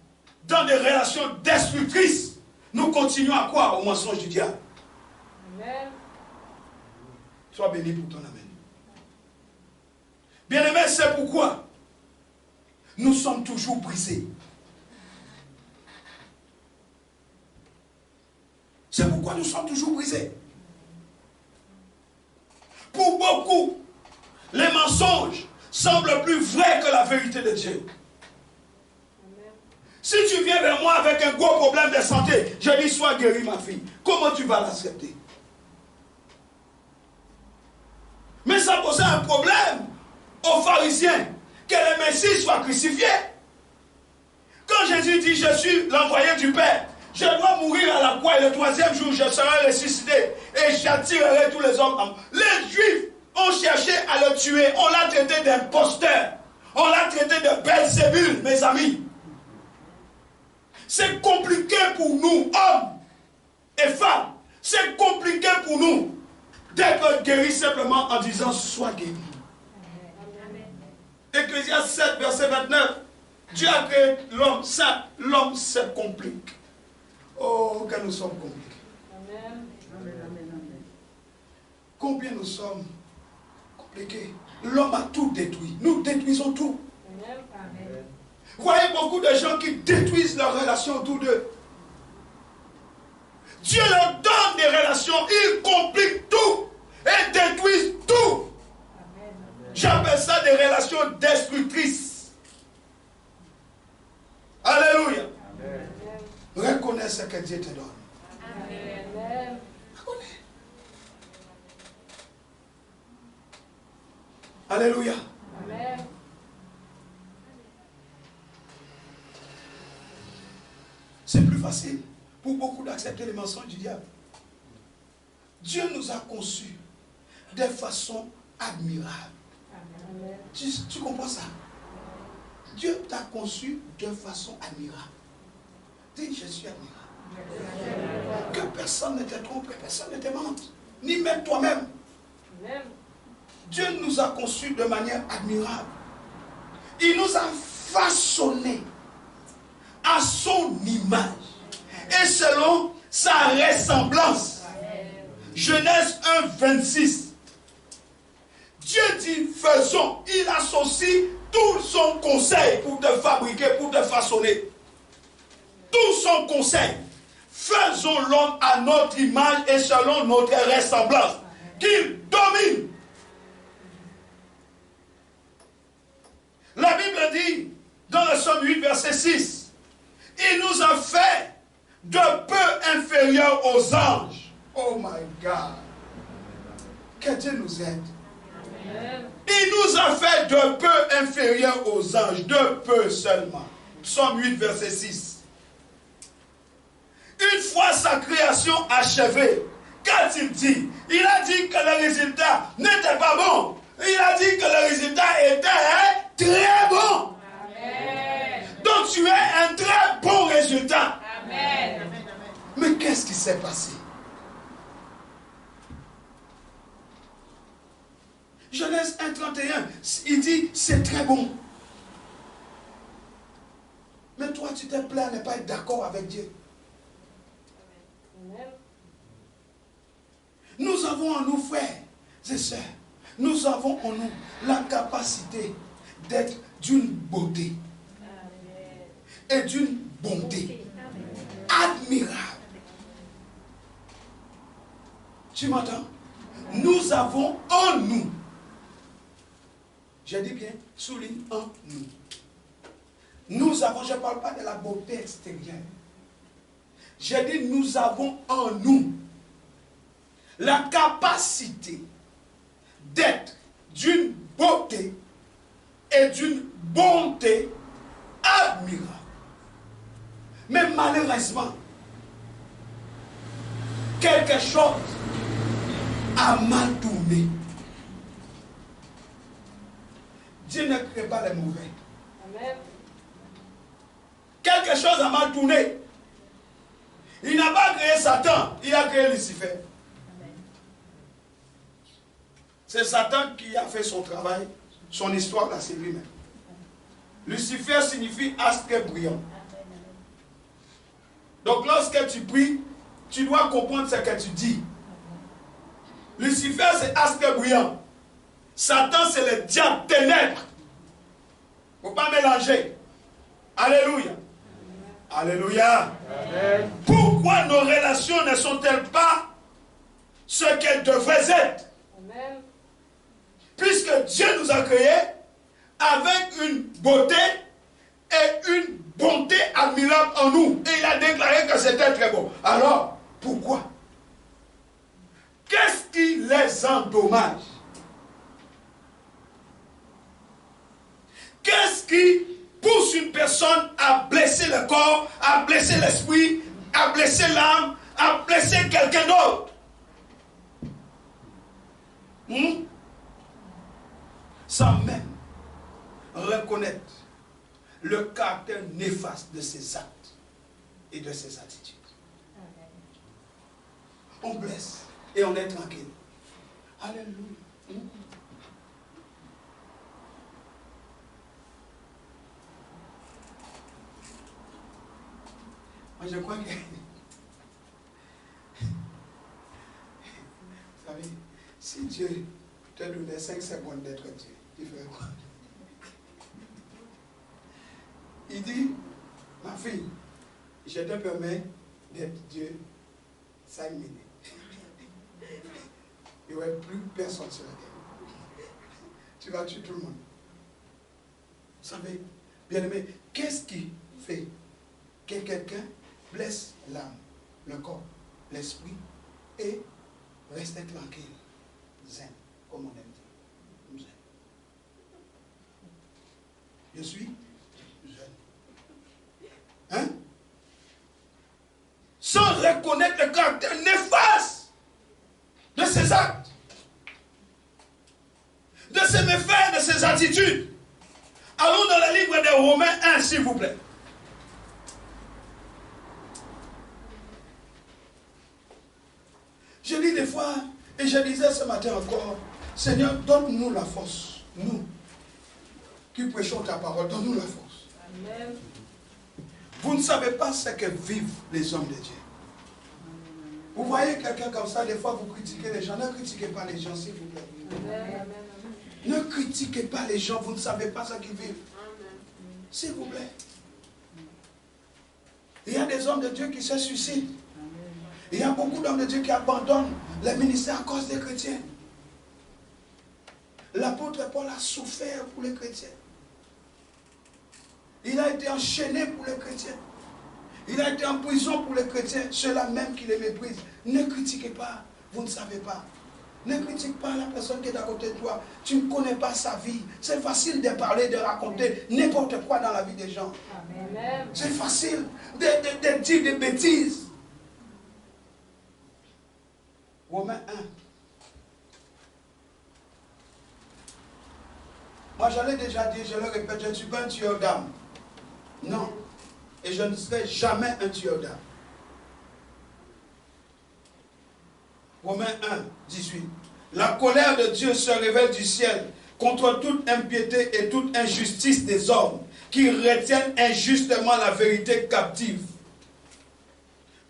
dans des relations destructrices, nous continuons à croire aux mensonges du diable. Amen. Sois béni pour ton amen. Bien-aimé, c'est pourquoi nous sommes toujours brisés. C'est pourquoi nous sommes toujours brisés. Pour beaucoup, les mensonges semblent plus vrais que la vérité de Dieu. Amen. Si tu viens vers moi avec un gros problème de santé, je dis sois guéri ma fille. Comment tu vas l'accepter? Mais ça posait un problème aux pharisiens que le Messie soit crucifié. Quand Jésus dit je suis l'envoyé du Père, je dois mourir à la croix et le troisième jour je serai ressuscité et j'attirerai tous les hommes. Les Juifs ont cherché à le tuer, on l'a traité d'imposteur, on l'a traité de Belzébul, mes amis. C'est compliqué pour nous, hommes et femmes, c'est compliqué pour nous d'être guéris simplement en disant sois guéri. Ecclésiaste 7, verset 29. Dieu a créé l'homme, ça, l'homme se complique. Oh, que nous sommes compliqués. Amen. Combien nous sommes compliqués. L'homme a tout détruit. Nous détruisons tout. Amen. Vous voyez beaucoup de gens qui détruisent leurs relations autour d'eux. Dieu leur donne des relations, ils compliquent tout et détruisent tout. J'appelle ça des relations destructrices. Alléluia. Amen. Reconnais ce que Dieu te donne. Amen. Reconnais. Alléluia. Amen. C'est plus facile pour beaucoup d'accepter les mensonges du diable. Dieu nous a conçus de façon admirable. Tu comprends ça? Dieu t'a conçu de façon admirable. Dis, je suis admirable. Que personne ne te trompe, que personne ne te mente. Ni même toi-même. Dieu nous a conçus de manière admirable. Il nous a façonnés à son image et selon sa ressemblance. Genèse 1, 26. Dieu dit faisons. Il associe tout son conseil pour te fabriquer, pour te façonner. Tout son conseil. Faisons l'homme à notre image et selon notre ressemblance. Qu'il domine. La Bible dit, dans le psaume 8, verset 6, il nous a fait de peu inférieurs aux anges. Oh my God. Que Dieu nous aide. Amen. Il nous a fait de peu inférieurs aux anges, de peu seulement. Psaume 8, verset 6. Une fois sa création achevée, qu'a-t-il dit? Il a dit que le résultat n'était pas bon. Il a dit que le résultat était très bon. Amen. Donc tu es un très bon résultat. Amen. Mais qu'est-ce qui s'est passé? Genèse 1, 31, il dit c'est très bon. Mais toi tu te plains à ne pas être d'accord avec Dieu. Amen. Nous avons en nous, frères et sœurs, nous avons en nous la capacité d'être d'une beauté. Amen. Et d'une bonté. Amen. Admirable. Tu m'entends? Nous avons en nous. Je dis bien, souligne en nous. Nous avons, je ne parle pas de la beauté extérieure. Je dis, nous avons en nous la capacité d'être d'une beauté et d'une bonté admirable. Mais malheureusement, quelque chose a mal tourné. Dieu ne crée pas les mauvais. Amen. Quelque chose a mal tourné. Il n'a pas créé Satan, il a créé Lucifer. C'est Satan qui a fait son travail, son histoire là, c'est lui-même. Lucifer signifie astre brillant. Donc lorsque tu pries, tu dois comprendre ce que tu dis. Lucifer c'est astre brillant. Satan c'est le diable ténèbres. Il ne faut pas mélanger. Alléluia. Alléluia. Amen. Pourquoi nos relations ne sont-elles pas ce qu'elles devraient être? Amen. Puisque Dieu nous a créés avec une beauté et une bonté admirable en nous. Et il a déclaré que c'était très bon. Alors, pourquoi? Qu'est-ce qui les endommage? Qu'est-ce qui pousse une personne à blesser le corps, à blesser l'esprit, à blesser l'âme, à blesser quelqu'un d'autre? Sans même reconnaître le caractère néfaste de ses actes et de ses attitudes. On blesse et on est tranquille. Alléluia. Moi, je crois que, vous savez, si Dieu te donnait 5 secondes d'être Dieu, tu ferais quoi? Il dit, ma fille, je te permets d'être Dieu 5 minutes. Il n'y aurait plus personne sur la terre. Tu vas tuer tout le monde. Vous savez, bien aimé, qu'est-ce qui fait que quelqu'un blesse l'âme, le corps, l'esprit et reste tranquille, zen, comme on aime dire. Zen. Je suis zen. Hein? Sans reconnaître le caractère néfaste ses actes, de ses méfaits, de ses attitudes. Allons dans le livre des Romains 1, s'il vous plaît. Je lis des fois, et je disais ce matin encore, Seigneur, donne-nous la force, nous, qui prêchons ta parole, donne-nous la force. Amen. Vous ne savez pas ce que vivent les hommes de Dieu. Vous voyez quelqu'un comme ça, des fois vous critiquez les gens. Ne critiquez pas les gens, s'il vous plaît. Amen. Ne critiquez pas les gens, vous ne savez pas ce qu'ils vivent. S'il vous plaît. Il y a des hommes de Dieu qui se suicident. Il y a beaucoup d'hommes de Dieu qui abandonnent les ministères à cause des chrétiens. L'apôtre Paul a souffert pour les chrétiens. Il a été enchaîné pour les chrétiens. Il a été en prison pour les chrétiens, ceux-là même qui les méprisent. Ne critiquez pas, vous ne savez pas. Ne critique pas la personne qui est à côté de toi. Tu ne connais pas sa vie. C'est facile de parler, de raconter n'importe quoi dans la vie des gens. C'est facile de dire des bêtises. Romains 1. Moi, je l'ai déjà dit, je le répète, je ne suis pas un tueur d'âme. Non. Et je ne serai jamais un tueur d'âme. Romains 1, 18. La colère de Dieu se révèle du ciel contre toute impiété et toute injustice des hommes qui retiennent injustement la vérité captive.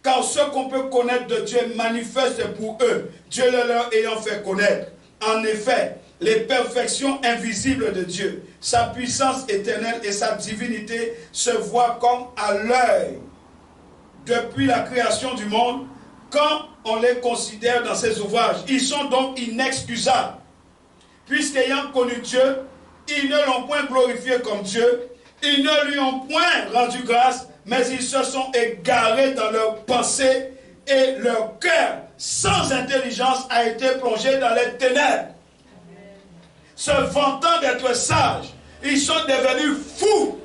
Car ce qu'on peut connaître de Dieu est manifeste pour eux, Dieu le leur ayant fait connaître. En effet, les perfections invisibles de Dieu, sa puissance éternelle et sa divinité se voient comme à l'œil depuis la création du monde, quand on les considère dans ses ouvrages. Ils sont donc inexcusables, puisqu'ayant connu Dieu, ils ne l'ont point glorifié comme Dieu, ils ne lui ont point rendu grâce, mais ils se sont égarés dans leurs pensées et leur cœur, sans intelligence, a été plongé dans les ténèbres. Se vantant d'être sages, ils sont devenus fous.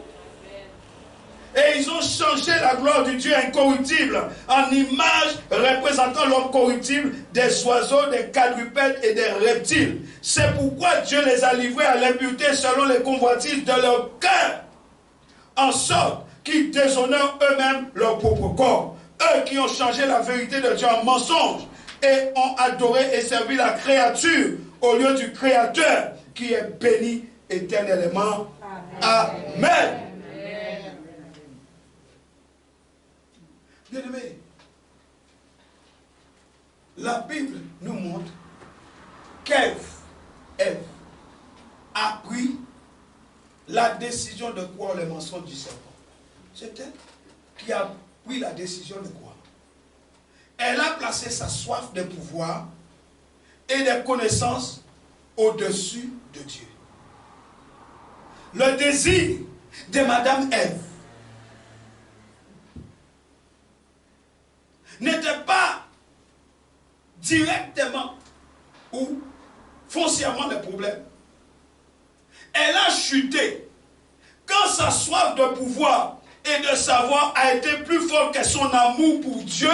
Et ils ont changé la gloire du Dieu incorruptible en image représentant l'homme corruptible, des oiseaux, des quadrupèdes et des reptiles. C'est pourquoi Dieu les a livrés à l'impureté selon les convoitises de leur cœur, en sorte qu'ils déshonorent eux-mêmes leur propre corps. Eux qui ont changé la vérité de Dieu en mensonge et ont adoré et servi la créature au lieu du Créateur, qui est béni éternellement. Amen. Amen. Bien-aimés, la Bible nous montre qu'Ève a pris la décision de croire le mensonge du serpent. C'est elle qui a pris la décision de croire. Elle a placé sa soif de pouvoir et de connaissance au-dessus de Dieu. Le désir de Madame Ève n'était pas directement ou foncièrement le problème. Elle a chuté quand sa soif de pouvoir et de savoir a été plus fort que son amour pour Dieu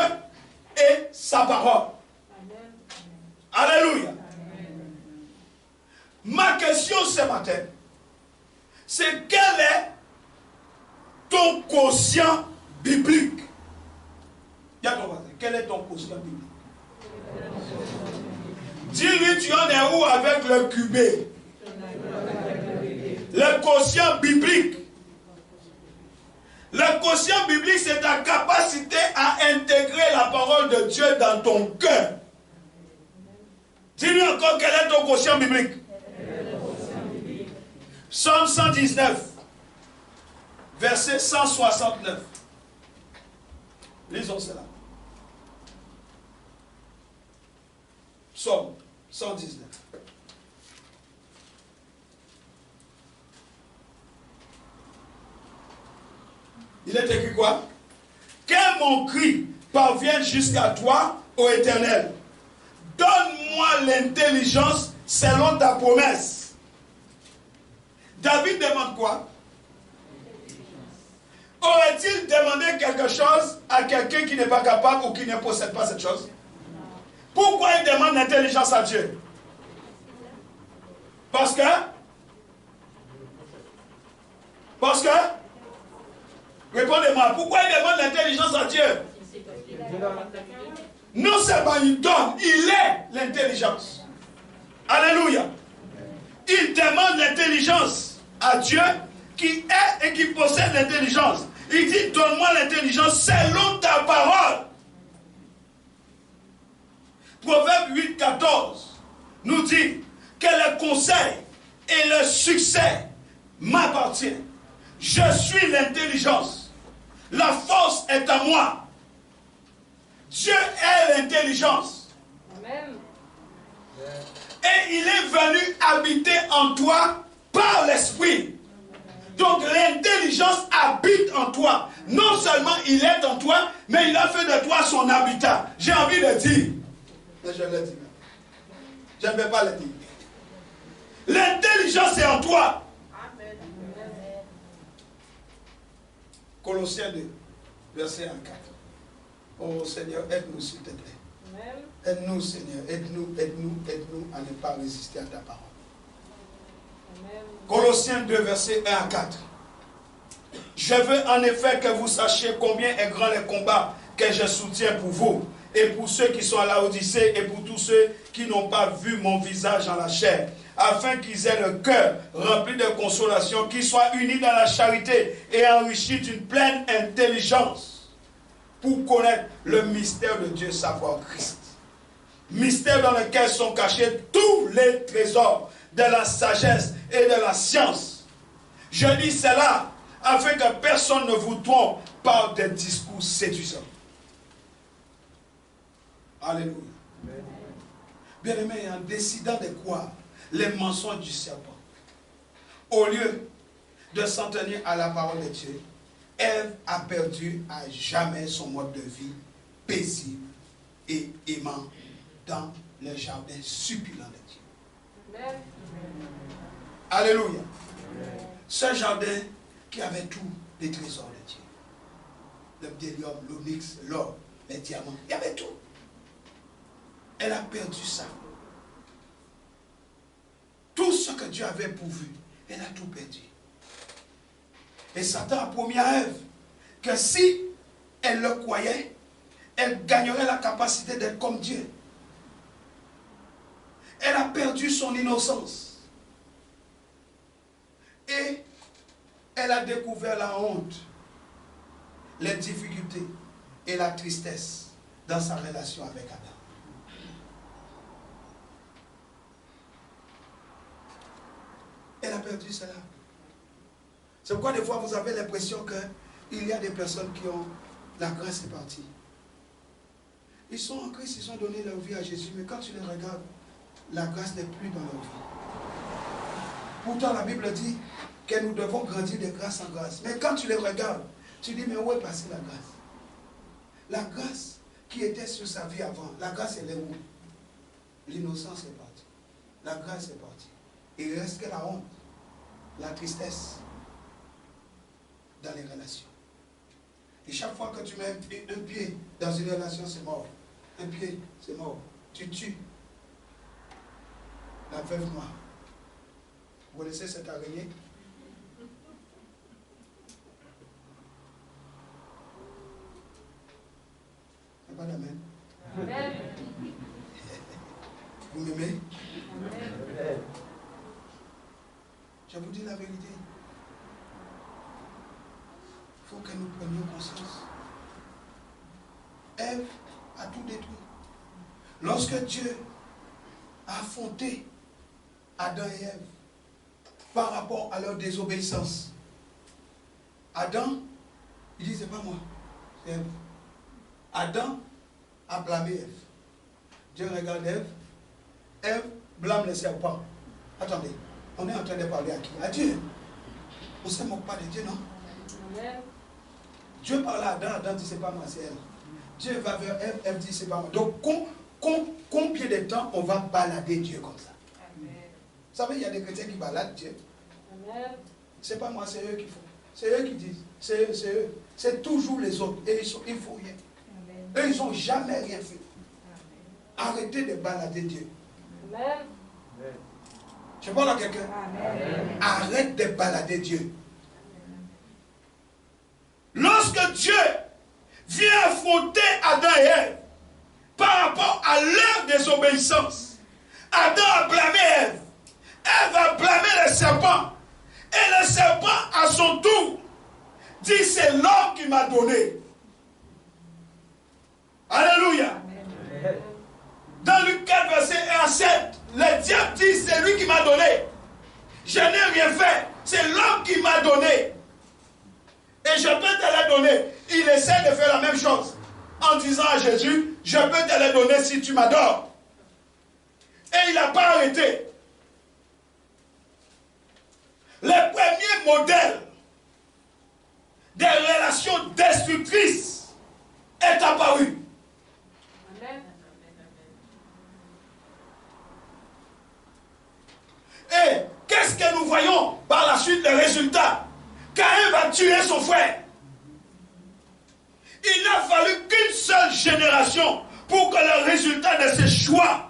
et sa parole. Amen. Alléluia. Amen. Ma question ce matin, c'est quel est ton quotient biblique? Quel est ton quotient biblique? Dis-lui, tu en es où avec le QB? Le quotient biblique. Le quotient biblique, c'est ta capacité à intégrer la parole de Dieu dans ton cœur. Dis-lui encore quel est ton quotient biblique. Psaume 119, verset 169. Lisons cela. Psaume 119. Il est écrit quoi? Que mon cri parvienne jusqu'à toi, ô Éternel. Donne-moi l'intelligence selon ta promesse. David demande quoi? Aurait-il demandé quelque chose à quelqu'un qui n'est pas capable ou qui ne possède pas cette chose? Pourquoi il demande l'intelligence à Dieu? Parce que répondez-moi, pourquoi il demande l'intelligence à Dieu? Non seulement il donne, il est l'intelligence. Alléluia. Il demande l'intelligence à Dieu qui est et qui possède l'intelligence. Il dit, donne-moi l'intelligence selon ta parole. Proverbe 8, 14 nous dit que le conseil et le succès m'appartiennent. Je suis l'intelligence. La force est à moi. Dieu est l'intelligence. Amen. Et il est venu habiter en toi par l'esprit. Donc l'intelligence habite en toi. Non seulement il est en toi, mais il a fait de toi son habitat. J'ai envie de dire, mais je le dis, je ne vais pas le dire. L'intelligence est en toi. Amen. Colossiens 2, verset 1 4. Oh Seigneur, aide-nous s'il te plaît. Amen. Aide-nous Seigneur, aide-nous à ne pas résister à ta parole. Amen. Colossiens 2, verset 1 à 4. Je veux en effet que vous sachiez combien est grand le combat que je soutiens pour vous, et pour ceux qui sont à Laodicée, et pour tous ceux qui n'ont pas vu mon visage en la chair, afin qu'ils aient le cœur rempli de consolation, qu'ils soient unis dans la charité et enrichis d'une pleine intelligence, pour connaître le mystère de Dieu, savoir Christ. Mystère dans lequel sont cachés tous les trésors de la sagesse et de la science. Je dis cela afin que personne ne vous trompe par des discours séduisants. Alléluia. Bien-aimés, en décidant de croire les mensonges du serpent, au lieu de s'en tenir à la parole de Dieu, Ève a perdu à jamais son mode de vie paisible et aimant dans le jardin succulent de Dieu. Amen. Alléluia. Ce jardin qui avait tous les trésors de Dieu. Le bdellium, l'onyx, l'or, les diamants. Il y avait tout. Elle a perdu ça. Tout ce que Dieu avait pourvu, elle a tout perdu. Et Satan a promis à Ève que si elle le croyait, elle gagnerait la capacité d'être comme Dieu. Elle a perdu son innocence. Et elle a découvert la honte, les difficultés et la tristesse dans sa relation avec Adam. Elle a perdu cela. C'est pourquoi des fois vous avez l'impression qu'il y a des personnes qui ont la grâce est partie. Ils sont en Christ, ils ont donné leur vie à Jésus, mais quand tu les regardes, la grâce n'est plus dans leur vie. Pourtant la Bible dit que nous devons grandir de grâce en grâce. Mais quand tu les regardes, tu dis, mais où est passée la grâce? La grâce qui était sur sa vie avant, la grâce elle est où? L'innocence est partie. La grâce est partie. Il reste que la honte, la tristesse dans les relations. Et chaque fois que tu mets un pied dans une relation, c'est mort. Un pied, c'est mort. Tu tues la veuve noire. Vous connaissez cette araignée? Il n'y a pas d'amen. Amen. Vous m'aimez? Amen. Je vous dis la vérité. Il faut que nous prenions conscience. Ève a tout détruit. Lorsque Dieu a affronté Adam et Ève par rapport à leur désobéissance, Adam, il dit, c'est pas moi, c'est Ève. Adam a blâmé Ève. Dieu regarde Ève. Ève blâme le serpent. Attendez, on est en train de parler à qui? À Dieu. On ne se moque pas de Dieu, non? Amen. Dieu parle à Adam, Adam dit c'est pas moi, c'est elle. Dieu va vers Ève, Ève dit c'est pas moi. Donc combien de temps on va balader Dieu comme ça? Amen. Vous savez, il y a des chrétiens qui baladent Dieu. Amen. C'est pas moi, c'est eux qui font. C'est eux qui disent. C'est eux, c'est eux. C'est toujours les autres. Et ils font rien. Amen. Eux, ils n'ont jamais rien fait. Arrêtez de balader Dieu. Amen. Je parle à quelqu'un. Arrête de balader Dieu. Lorsque Dieu vient affronter Adam et Ève par rapport à leur désobéissance, Adam a blâmé Ève. Ève a blâmé le serpent. Et le serpent, à son tour, dit c'est l'homme qui m'a donné. Alléluia. Dans Luc 4, verset 1 à 7, le diable dit c'est lui qui m'a donné. Je n'ai rien fait. C'est l'homme qui m'a donné. Et je peux te le donner. Il essaie de faire la même chose. En disant à Jésus, je peux te le donner si tu m'adores. Et il n'a pas arrêté. Le premier modèle des relations destructrices est apparu. Amen. Et qu'est-ce que nous voyons par la suite, le résultat? Caïn va tuer son frère. Il n'a fallu qu'une seule génération pour que le résultat de ces choix,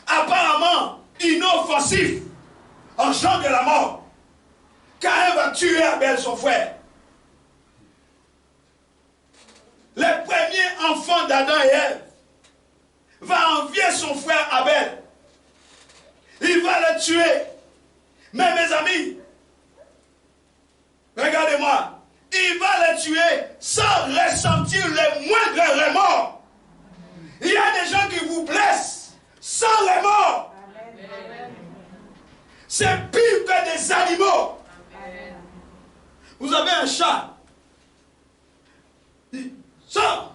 apparemment inoffensifs, engendre de la mort. Caïn va tuer Abel, son frère. Le premier enfant d'Adam et Ève va envier son frère Abel. Il va le tuer. Mais mes amis, regardez-moi, il va le tuer sans ressentir le moindre remords. Il y a des gens qui vous blessent sans remords. C'est pire que des animaux. Vous avez un chat. Ça,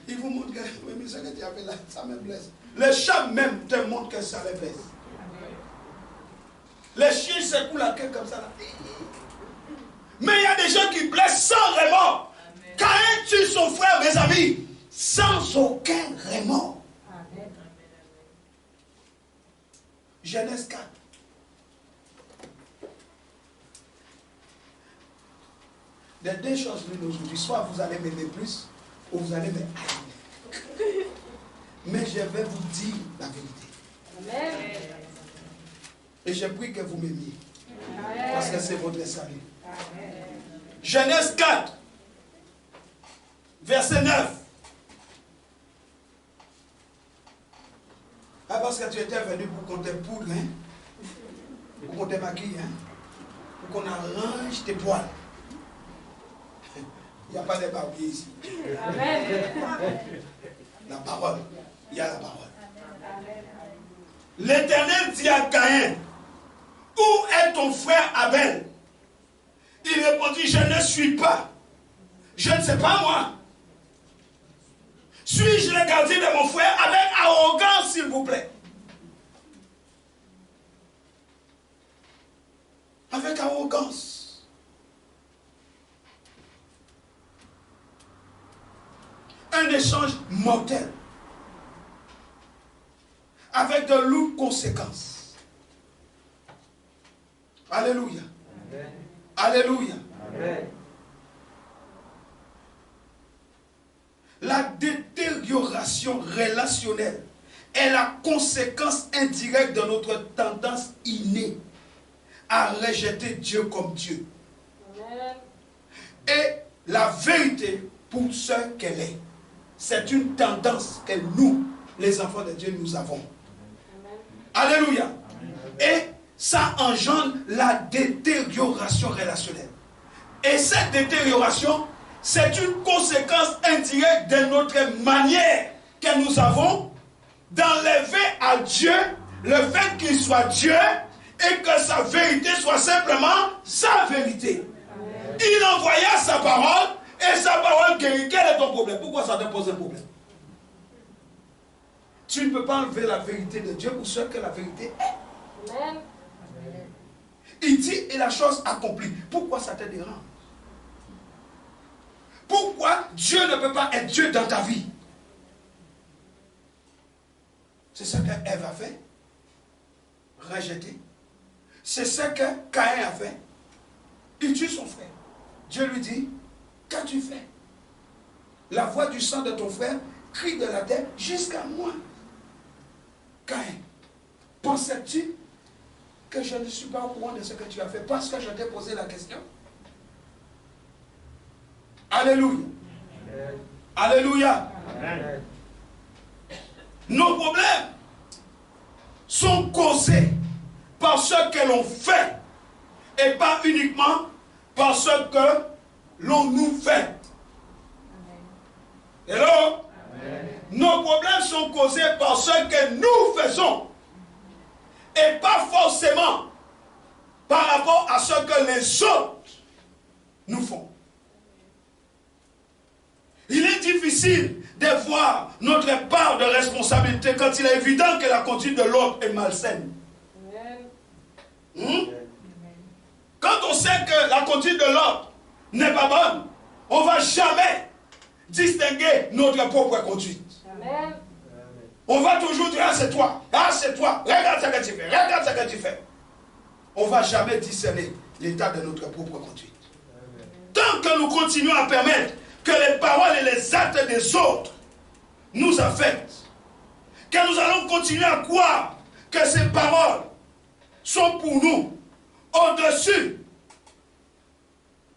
il vous montre que mais ça que tu as fait là, ça me blesse. Le chat même te montre que ça le blesse. Les chiens secouent la queue comme ça là. Mais il y a des gens qui blessent sans remords. Caïn tue son frère, mes amis, sans aucun remords. Genèse 4. Les deux choses l'une aujourd'hui. Soit vous allez m'aimer plus, ou vous allez me haïr. Mais je vais vous dire la vérité. Amen. Et je prie que vous m'aimiez. Parce que c'est votre salut. Genèse 4, verset 9. Ah, parce que tu étais venu pour qu'on te poudre, hein? Pour qu'on te maquille, hein? Pour qu'on arrange tes poils. Il n'y a pas de barbier ici. Amen. La parole. Il y a la parole. L'Éternel dit à Caïn, où est ton frère Abel? Il répondit, je ne suis pas. Je ne sais pas moi. Suis-je le gardien de mon frère? Avec arrogance, s'il vous plaît. Avec arrogance. Un échange mortel. Avec de lourdes conséquences. Alléluia. Amen. Alléluia. Amen. La détérioration relationnelle est la conséquence indirecte de notre tendance innée à rejeter Dieu comme Dieu. Amen. Et la vérité pour ce qu'elle est. C'est une tendance que nous, les enfants de Dieu, nous avons. Amen. Alléluia. Et ça engendre la détérioration relationnelle. Et cette détérioration, c'est une conséquence indirecte de notre manière que nous avons d'enlever à Dieu le fait qu'il soit Dieu et que sa vérité soit simplement sa vérité. Amen. Il envoya sa parole et sa parole guérit. Quel est ton problème? Pourquoi ça te pose un problème? Tu ne peux pas enlever la vérité de Dieu pour ce que la vérité est. Amen. Il dit et la chose accomplie. Pourquoi ça te dérange? Pourquoi Dieu ne peut pas être Dieu dans ta vie? C'est ce que Ève a fait. Rejeté. C'est ce que Caïn a fait. Il tue son frère. Dieu lui dit, qu'as-tu fait? La voix du sang de ton frère cris de la terre jusqu'à moi. Caïn, pensais-tu que je ne suis pas au courant de ce que tu as fait parce que je t'ai posé la question? Alléluia. Amen. Alléluia. Amen. Nos problèmes sont causés par ce que l'on fait et pas uniquement par ce que l'on nous fait. Hello? Amen. Nos problèmes sont causés par ce que nous faisons et pas forcément par rapport à ce que les autres nous font. Il est difficile de voir notre part de responsabilité quand il est évident que la conduite de l'autre est malsaine. Quand on sait que la conduite de l'autre n'est pas bonne, on ne va jamais distinguer notre propre conduite. Amen. On va toujours dire, ah c'est toi, regarde ce que tu fais, regarde ce que tu fais. On ne va jamais discerner l'état de notre propre conduite. Amen. Tant que nous continuons à permettre que les paroles et les actes des autres nous affectent, que nous allons continuer à croire que ces paroles sont pour nous au-dessus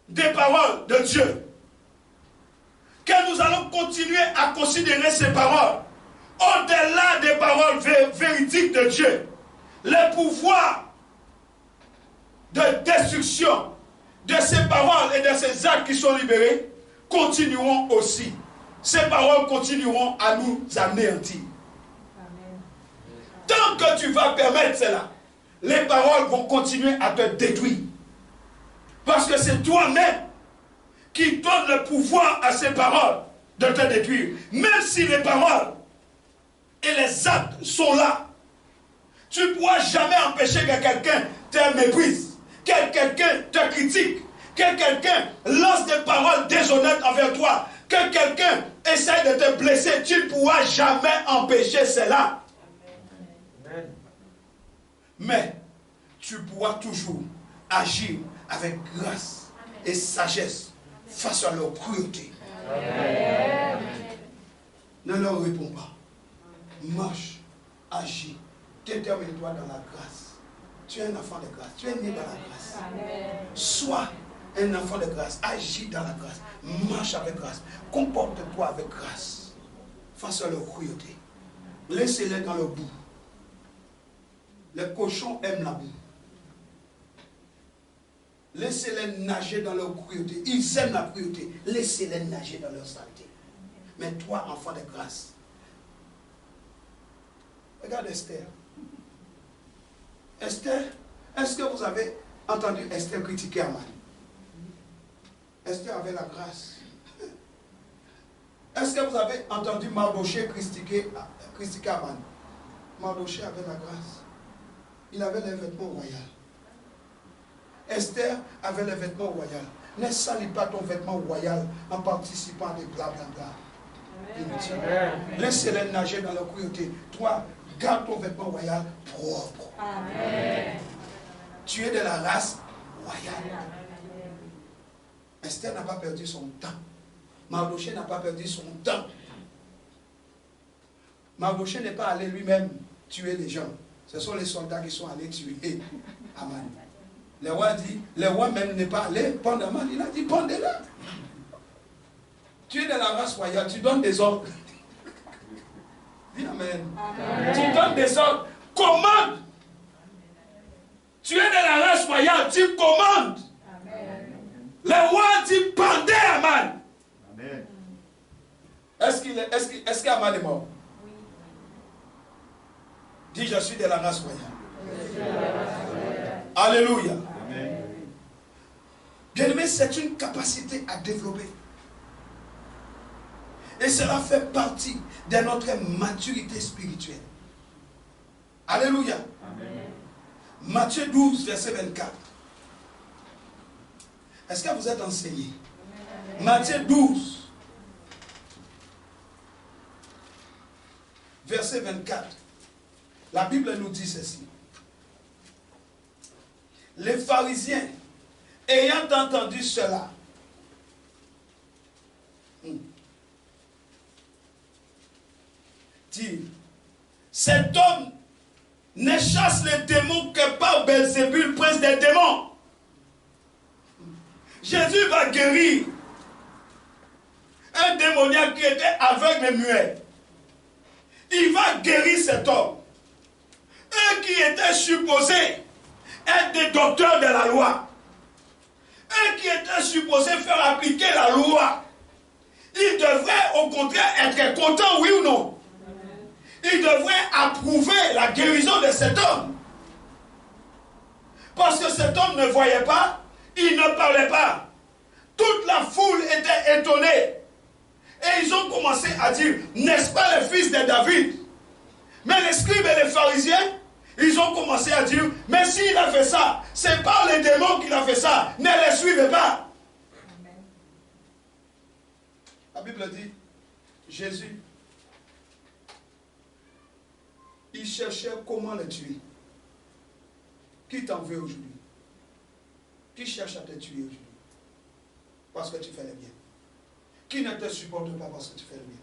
des paroles de Dieu, que nous allons continuer à considérer ces paroles au-delà des paroles véridiques de Dieu, les pouvoirs de destruction de ces paroles et de ces actes qui sont libérés continueront aussi. Ces paroles continueront à nous anéantir. Amen. Tant que tu vas permettre cela, les paroles vont continuer à te détruire. Parce que c'est toi-même qui donne le pouvoir à ces paroles de te détruire. Même si les paroles et les actes sont là, tu ne pourras jamais empêcher que quelqu'un te méprise, que quelqu'un te critique, que quelqu'un lance des paroles déshonnêtes envers toi, que quelqu'un essaie de te blesser. Tu ne pourras jamais empêcher cela. Amen. Mais tu pourras toujours agir avec grâce et sagesse face à leur cruauté. Amen. Ne leur réponds pas. Marche, agis, détermine-toi dans la grâce. Tu es un enfant de grâce, tu es né dans la grâce. Amen. Sois un enfant de grâce, agis dans la grâce, marche avec grâce, comporte-toi avec grâce face à leur cruauté. Laissez-les dans le boue. Les cochons aiment la boue. Laissez-les nager dans leur cruauté. Ils aiment la cruauté. Laissez-les nager dans leur saleté. Mais toi, enfant de grâce, regarde Esther. Esther, est-ce que vous avez entendu Esther critiquer Aman? Esther avait la grâce. Est-ce que vous avez entendu Mardoché critiquer Aman? Mardoché avait la grâce. Il avait les vêtements royaux. Esther avait les vêtements royaux. Ne salis pas ton vêtement royal en participant à des blablabla. Laissez-les nager dans la cruauté. Toi, garde ton vêtement royal propre. Amen. Tu es de la race royale. Esther n'a pas perdu son temps. Mardoché n'a pas perdu son temps. Mardoché n'est pas allé lui-même tuer les gens. Ce sont les soldats qui sont allés tuer Aman. Le roi dit, le roi même n'est pas allé prendre Aman. Il a dit, pendez-le. Tu es de la race royale, tu donnes des ordres. Dis amen. Amen. Tu donnes des ordres. Commande. Tu es de la race royale, tu commandes. Amen. Le roi dit, pendez Aman. Amen. Est-ce qu'Aman est mort? Oui. Dis, je suis de la race royale. Alléluia. Amen. Bien-aimé, c'est une capacité à développer. Et cela fait partie de notre maturité spirituelle. Alléluia. Amen. Matthieu 12, verset 24. Est-ce que vous êtes enseigné? Amen. Matthieu 12, verset 24. La Bible nous dit ceci. Les pharisiens, ayant entendu cela, dire, cet homme ne chasse les démons que par Belzébul, prince des démons. Jésus va guérir un démoniaque qui était aveugle et muet. Il va guérir cet homme. Eux qui étaient supposés être des docteurs de la loi, eux qui étaient supposés faire appliquer la loi, ils devraient au contraire être contents, oui ou non? Ils devraient approuver la guérison de cet homme. Parce que cet homme ne voyait pas, il ne parlait pas. Toute la foule était étonnée. Et ils ont commencé à dire, n'est-ce pas le fils de David? Mais les scribes et les pharisiens, ils ont commencé à dire, mais s'il a fait ça, c'est par les démons qu'il a fait ça. Ne les suivez pas. Amen. La Bible dit, Jésus, il cherchait comment le tuer. Qui t'en veut aujourd'hui? Qui cherche à te tuer aujourd'hui? Parce que tu fais le bien. Qui ne te supporte pas parce que tu fais le bien?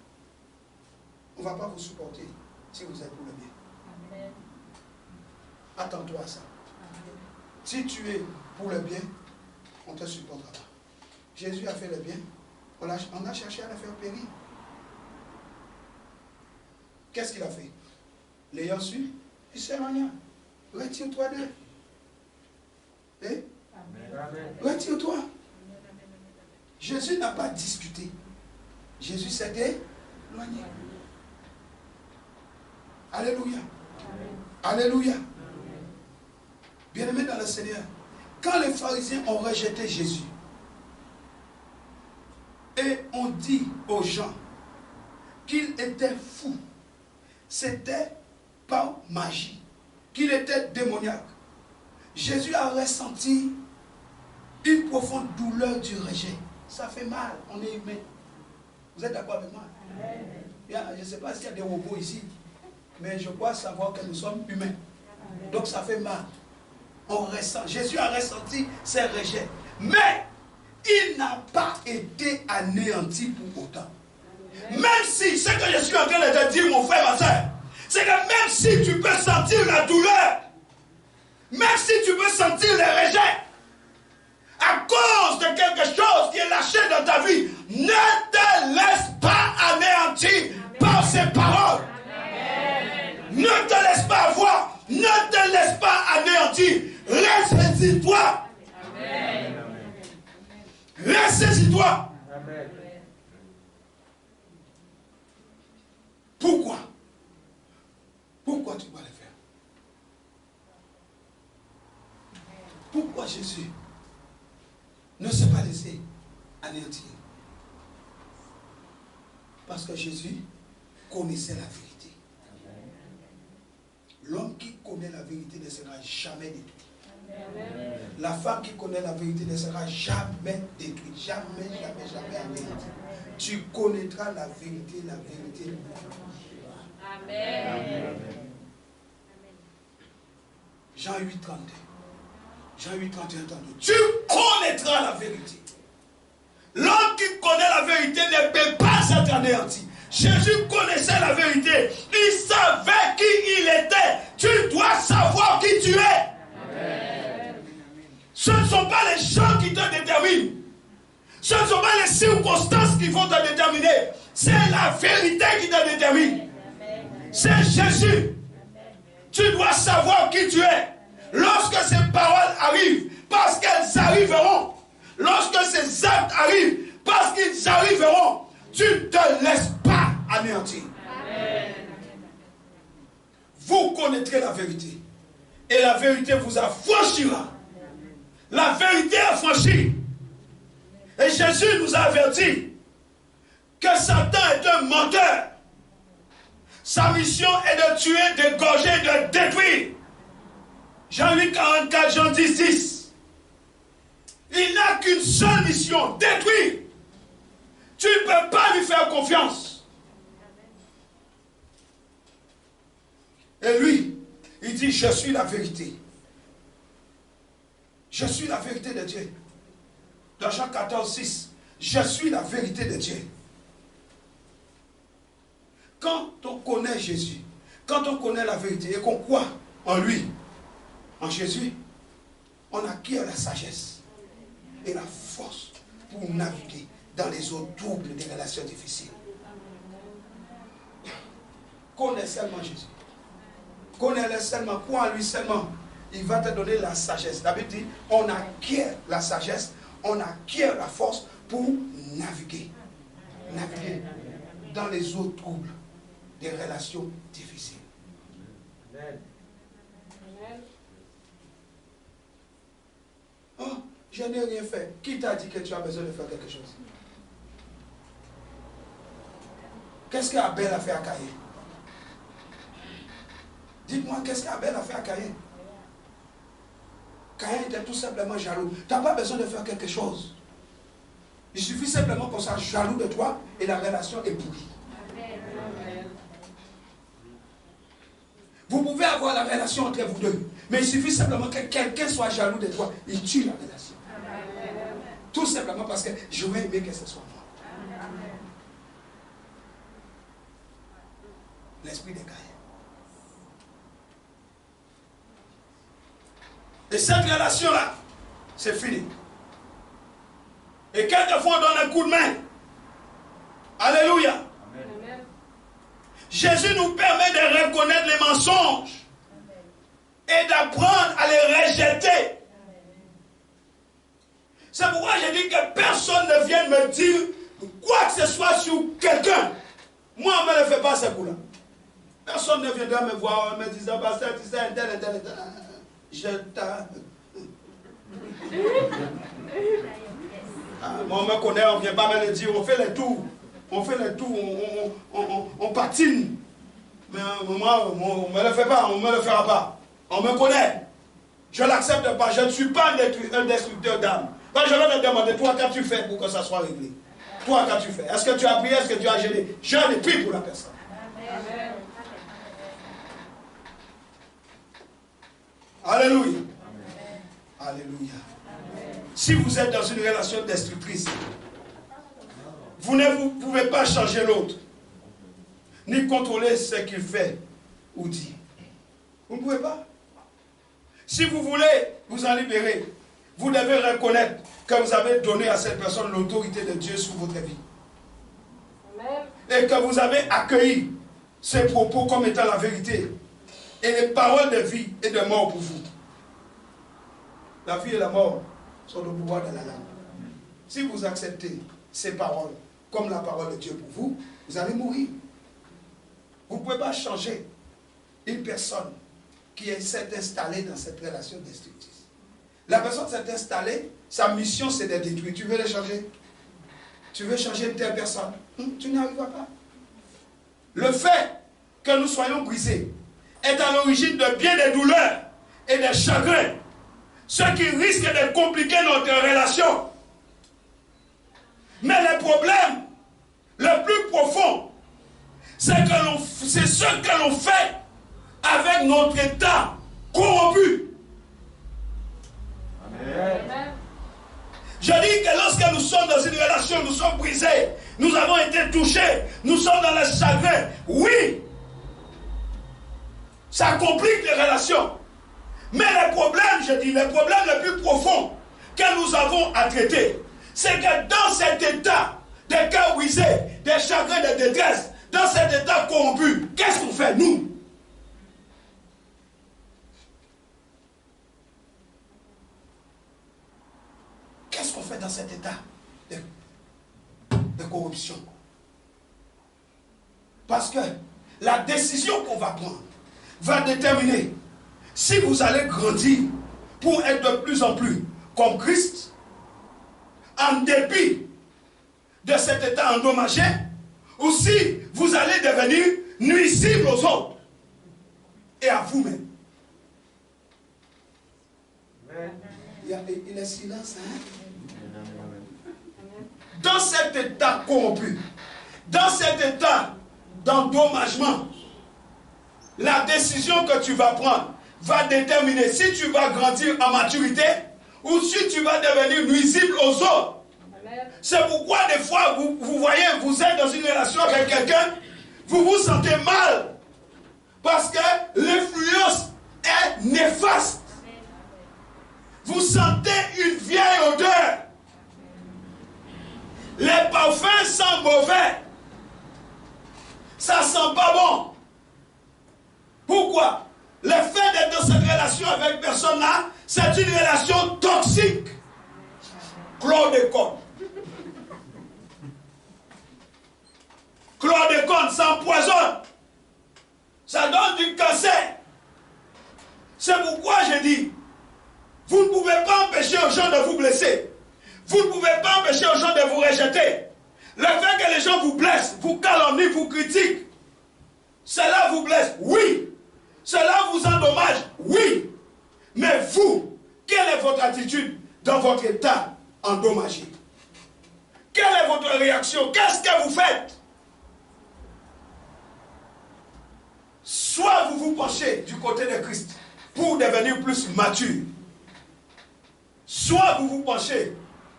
On ne va pas vous supporter si vous êtes pour le bien. Amen. Attends-toi à ça. Amen. Si tu es pour le bien, on ne te supportera pas. Jésus a fait le bien. On a cherché à le faire périr. Qu'est-ce qu'il a fait? L'ayant su, il ne sert à rien. Retire-toi d'eux. Eh? Retire-toi. Jésus n'a pas discuté. Jésus s'est éloigné. Alléluia. Alléluia. Bien-aimés dans le Seigneur, quand les pharisiens ont rejeté Jésus et ont dit aux gens qu'il était fou, c'était par magie, qu'il était démoniaque, Jésus a ressenti une profonde douleur du rejet. Ça fait mal, on est humain. Vous êtes d'accord avec moi? Je ne sais pas s'il y a des robots ici, mais je crois savoir que nous sommes humains. Donc ça fait mal. On ressent. Jésus a ressenti ses rejets. Mais il n'a pas été anéanti pour autant. Même si, ce que je suis en train de te dire, mon frère, ma soeur, c'est que même si tu peux sentir la douleur, même si tu peux sentir les rejets, à cause de quelque chose qui est lâché dans ta vie, ne te laisse pas anéantir par ces paroles. Amen. Ne te laisse pas avoir, ne te laisse pas anéantir. Ressaisis-toi. Ressaisis-toi. Pourquoi? Pourquoi tu dois le faire? Pourquoi Jésus ne s'est pas laissé anéantir? Parce que Jésus connaissait la vérité. L'homme qui connaît la vérité ne sera jamais détruit. La femme qui connaît la vérité ne sera jamais détruite. Jamais, jamais, jamais anéantie. Tu connaîtras la vérité, la vérité. Amen. Jean 8, 32. Jean 8, 31, 32. Tu connaîtras la vérité. L'homme qui connaît la vérité ne peut pas être anéanti. Jésus connaissait la vérité. Il savait qui il était. Tu dois savoir qui tu es. Amen. Ce ne sont pas les gens qui te déterminent. Ce ne sont pas les circonstances qui vont te déterminer. C'est la vérité qui te détermine. C'est Jésus. Tu dois savoir qui tu es. Lorsque ces paroles arrivent, parce qu'elles arriveront. Lorsque ces actes arrivent, parce qu'ils arriveront, tu ne te laisses pas anéantir. Amen. Vous connaîtrez la vérité. Et la vérité vous affranchira. La vérité affranchit. Et Jésus nous a avertis que Satan est un menteur. Sa mission est de tuer, d'égorger, de détruire. Jean 8, 44, Jean 10, 10. Il n'a qu'une seule mission, détruire. Tu ne peux pas lui faire confiance. Et lui, il dit, je suis la vérité. Je suis la vérité de Dieu. Dans Jean 14, 6, je suis la vérité de Dieu. quand on connaît Jésus, quand on connaît la vérité et qu'on croit en lui, en Jésus, on acquiert la sagesse et la force pour naviguer dans les eaux troubles des relations difficiles. Connais seulement Jésus. Connais-le seulement, crois en lui seulement. Il va te donner la sagesse. La Bible dit, on acquiert la sagesse, on acquiert la force pour naviguer. Naviguer dans les eaux troubles des relations difficiles. Amen. Oh, je n'ai rien fait. Qui t'a dit que tu as besoin de faire quelque chose? Qu'est-ce qu'Abel a fait à Caïn? Dites-moi, qu'est-ce qu'Abel a fait à Caïn? Caïn était tout simplement jaloux. Tu n'as pas besoin de faire quelque chose. Il suffit simplement qu'on soit jaloux de toi et la relation est pourrie. Vous pouvez avoir la relation entre vous deux, mais il suffit simplement que quelqu'un soit jaloux de toi. Il tue la relation. Tout simplement parce que je vais aimer que ce soit moi. L'esprit de Caïn. Et cette relation-là, c'est fini. Et quelquefois on donne un coup de main. Alléluia. Amen. Jésus nous permet de reconnaître les mensonges et d'apprendre à les rejeter. C'est pourquoi je dis que personne ne vienne me dire quoi que ce soit sur quelqu'un. Moi, on ne me le fait pas ce coup-là. Personne ne viendra me voir en me disant, pasteur, tu sais, un tel. Je t'aime. On me connaît, on ne vient pas me le dire, on fait les tours. On fait les tours, on patine. Mais moi, on ne me le fait pas, on ne me le fera pas. On me connaît. Je ne l'accepte pas. Je ne suis pas un destructeur d'âme. Quand je vais te demander, toi, qu'as-tu fait pour que ça soit réglé? Toi, qu'as-tu fait? Est-ce que tu as prié? Est-ce que tu as gêné? Je n'ai pris pour la personne. Amen. Alléluia. Alléluia. Si vous êtes dans une relation destructrice, vous ne pouvez pas changer l'autre, ni contrôler ce qu'il fait ou dit. Vous ne pouvez pas. Si vous voulez vous en libérer, vous devez reconnaître que vous avez donné à cette personne l'autorité de Dieu sur votre vie. Amen. Et que vous avez accueilli ses propos comme étant la vérité. Et les paroles de vie et de mort pour vous. La vie et la mort sont le pouvoir de la langue. Si vous acceptez ces paroles comme la parole de Dieu pour vous, vous allez mourir. Vous ne pouvez pas changer une personne qui s'est installée dans cette relation destructrice. La personne s'est installée, sa mission c'est de détruire. Tu veux le changer? Tu veux changer une telle personne? Tu n'y arriveras pas. Le fait que nous soyons brisés est à l'origine de bien des douleurs et des chagrins, ce qui risque de compliquer notre relation. Mais le problème le plus profond, c'est ce que l'on fait avec notre état corrompu. Amen. Je dis que lorsque nous sommes dans une relation, nous sommes brisés, nous avons été touchés, nous sommes dans le chagrin. Oui, ça complique les relations. Mais le problème, je dis, le problème le plus profond que nous avons à traiter, c'est que dans cet état de cœur brisé, de chagrin, de détresse, dans cet état corrompu, qu'est-ce qu'on fait, nous? Qu'est-ce qu'on fait dans cet état de corruption? Parce que la décision qu'on va prendre va déterminer si vous allez grandir pour être de plus en plus comme Christ, en dépit de cet état endommagé, ou si vous allez devenir nuisible aux autres et à vous-même. Il est silence, hein? Dans cet état corrompu, dans cet état d'endommagement, la décision que tu vas prendre va déterminer si tu vas grandir en maturité ou si tu vas devenir nuisible aux autres. C'est pourquoi des fois, vous voyez, vous êtes dans une relation avec quelqu'un, vous vous sentez mal parce que l'influence est néfaste. Vous sentez une vieille odeur. Les parfums sentent mauvais. Ça sent pas bon. Pourquoi? Le fait d'être dans cette relation avec personne-là, c'est une relation toxique. Chlordécone. Chlordécone, ça empoisonne. Ça donne du cancer. C'est pourquoi je dis, vous ne pouvez pas empêcher aux gens de vous blesser. Vous ne pouvez pas empêcher aux gens de vous rejeter. Le fait que les gens vous blessent, vous calomnient, vous critiquent, cela vous blesse, oui. Cela vous endommage, oui. Mais vous, quelle est votre attitude dans votre état endommagé? Quelle est votre réaction? Qu'est-ce que vous faites? Soit vous vous penchez du côté de Christ pour devenir plus mature, soit vous vous penchez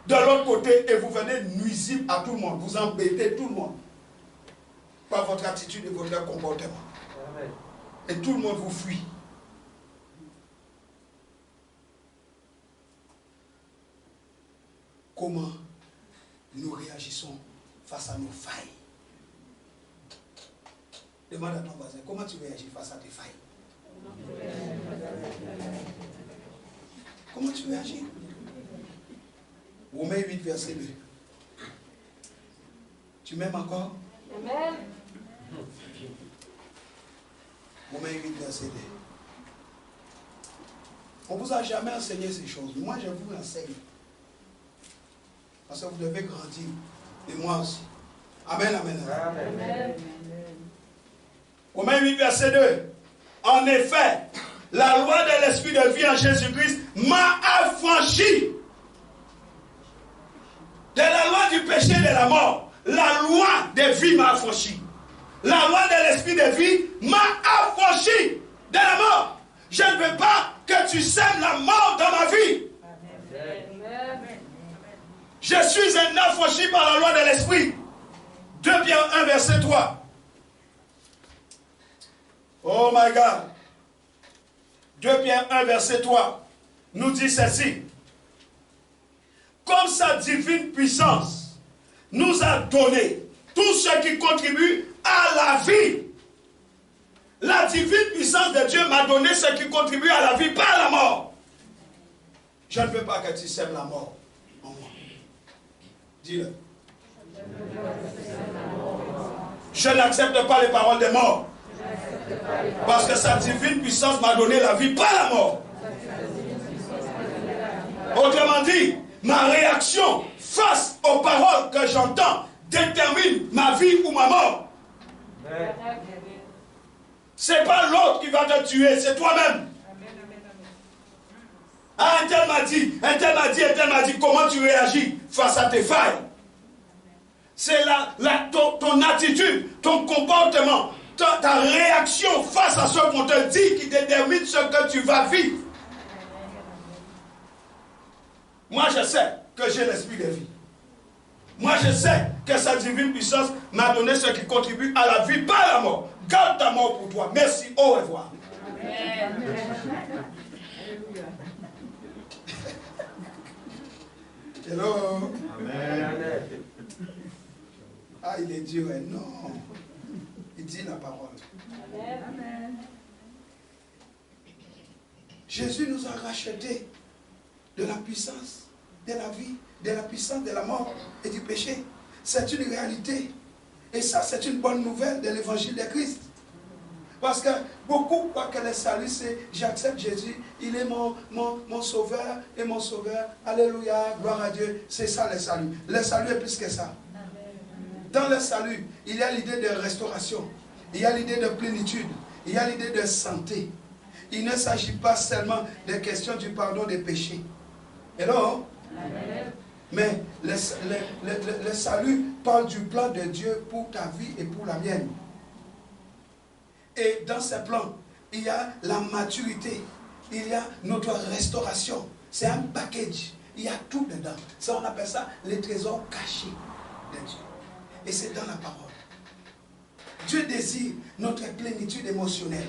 de l'autre côté et vous venez nuisible à tout le monde, vous embêtez tout le monde par votre attitude et votre comportement. Amen. Et tout le monde vous fuit. Comment nous réagissons face à nos failles? Demande à ton voisin, comment tu réagis face à tes failles? Comment tu réagis? Romains 8, verset 2. Tu m'aimes encore? Amen. Romains 8, verset 2. On ne vous a jamais enseigné ces choses. Moi, je vous enseigne. Parce que vous devez grandir. Et moi aussi. Amen, amen, amen. Amen. Romains 8, verset 2. En effet, la loi de l'esprit de vie en Jésus-Christ m'a affranchi de la loi du péché et de la mort. La loi de vie m'a affranchi. La loi de l'esprit de vie m'a affranchi de la mort. Je ne veux pas que tu sèmes la mort dans ma vie. Amen. Je suis un affranchi par la loi de l'esprit. 2 Pierre 1, verset 3. Oh my God. 2 Pierre 1, verset 3 nous dit ceci. Comme sa divine puissance nous a donné tout ce qui contribue à la vie. La divine puissance de Dieu m'a donné ce qui contribue à la vie, pas à la mort. Je ne veux pas que tu sèmes la mort en moi. Dis-le. Je n'accepte pas les paroles des morts. Parce que sa divine puissance m'a donné la vie, pas la mort. Autrement dit, ma réaction face aux paroles que j'entends détermine ma vie ou ma mort. C'est pas l'autre qui va te tuer, c'est toi-même. Ah, un tel m'a dit, un tel m'a dit, un tel m'a dit. Comment tu réagis face à tes failles? C'est ton attitude, ton comportement, ta réaction face à ce qu'on te dit qui détermine ce que tu vas vivre. Moi, je sais que j'ai l'esprit de vie. Moi, je sais que sa divine puissance m'a donné ce qui contribue à la vie, pas à la mort. Garde ta mort pour toi. Merci, au revoir. Amen. Hello. Amen. Ah, il est Dieu, non. Il dit la parole. Amen. Jésus nous a rachetés de la puissance de la vie, de la puissance de la mort et du péché. C'est une réalité. Et ça, c'est une bonne nouvelle de l'évangile de Christ. Parce que beaucoup croient que le salut, c'est j'accepte Jésus, il est mon sauveur et mon sauveur. Alléluia, gloire à Dieu. C'est ça le salut. Le salut est plus que ça. Dans le salut, il y a l'idée de restauration, il y a l'idée de plénitude, il y a l'idée de santé. Il ne s'agit pas seulement des questions du pardon des péchés. Hello? Amen. Mais le salut parle du plan de Dieu pour ta vie et pour la mienne. Et dans ce plan, il y a la maturité, il y a notre restauration. C'est un package, il y a tout dedans. Ça, on appelle ça les trésors cachés de Dieu. Et c'est dans la parole. Dieu désire notre plénitude émotionnelle.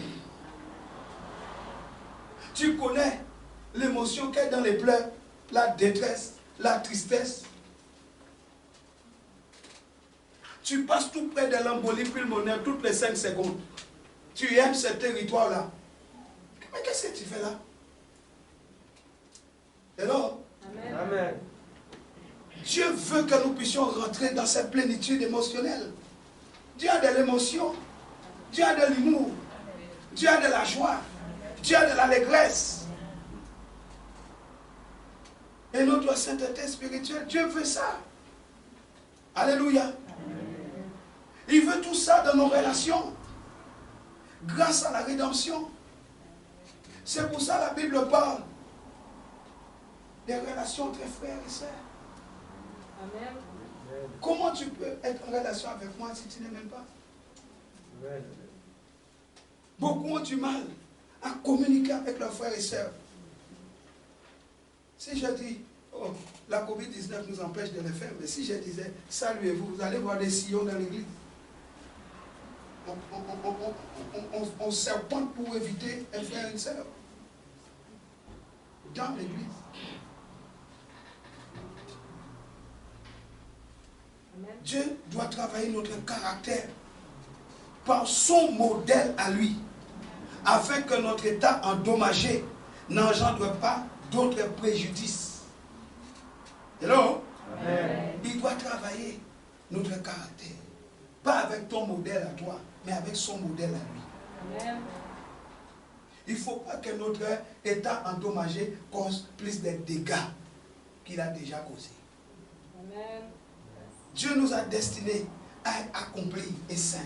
Tu connais l'émotion qu'il y a dans les pleurs, la détresse, la tristesse. Tu passes tout près de l'embolie pulmonaire toutes les 5 secondes. Tu aimes ce territoire-là. Mais qu'est-ce que tu fais là? Hello? Amen. Amen. Dieu veut que nous puissions rentrer dans cette plénitude émotionnelle. Dieu a de l'émotion. Dieu a de l'humour. Dieu a de la joie. Dieu a de l'allégresse. Et notre sainteté spirituelle, Dieu veut ça. Alléluia. Il veut tout ça dans nos relations. Grâce à la rédemption. C'est pour ça que la Bible parle des relations entre frères et sœurs. Amen. Comment tu peux être en relation avec moi si tu ne m'aimes pas? Amen. Beaucoup ont du mal à communiquer avec leurs frères et sœurs. Si je dis, oh, la COVID-19 nous empêche de le faire, mais si je disais, saluez-vous, vous allez voir des sillons dans l'église. On serpente pour éviter un frère et une sœur dans l'église. Amen. Dieu doit travailler notre caractère par son modèle à lui, afin que notre état endommagé n'engendre pas d'autres préjudices. Hello? Amen. Il doit travailler notre caractère. Pas avec ton modèle à toi, mais avec son modèle à lui. Amen. Il ne faut pas que notre état endommagé cause plus de dégâts qu'il a déjà causés. Amen. Dieu nous a destinés à être accomplis et saints.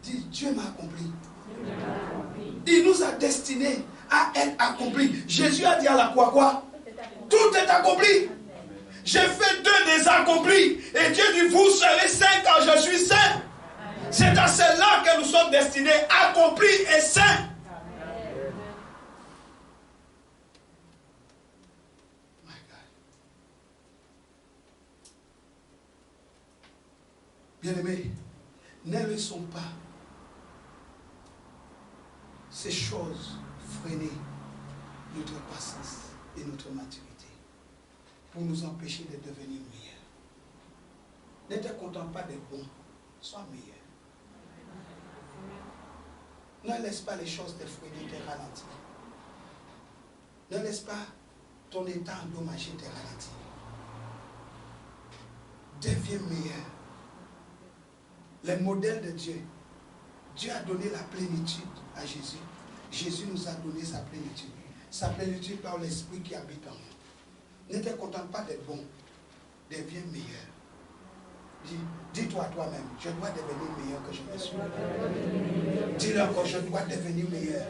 Dis, Dieu m'a accompli. Il nous a destinés à être accomplis. Jésus a dit à la croix quoi? Tout est accompli. J'ai fait d'eux des accomplis. Et Dieu dit, vous serez saints car je suis saint. C'est à cela que nous sommes destinés, accomplis et saints. My God. Bien-aimés, ne laissons pas ces choses freiner notre croissance et notre maturité pour nous empêcher de devenir meilleurs. Ne te contente pas d'être bon, sois meilleur. Ne laisse pas les choses te freiner, te ralentir. Ne laisse pas ton état endommagé te ralentir. Deviens meilleur. Les modèles de Dieu. Dieu a donné la plénitude à Jésus. Jésus nous a donné sa plénitude. Sa plénitude par l'Esprit qui habite en nous. Ne te contente pas d'être bon. Deviens meilleur. Dis-toi toi-même, je dois devenir meilleur que je ne suis. Dis-le encore, je dois devenir meilleur.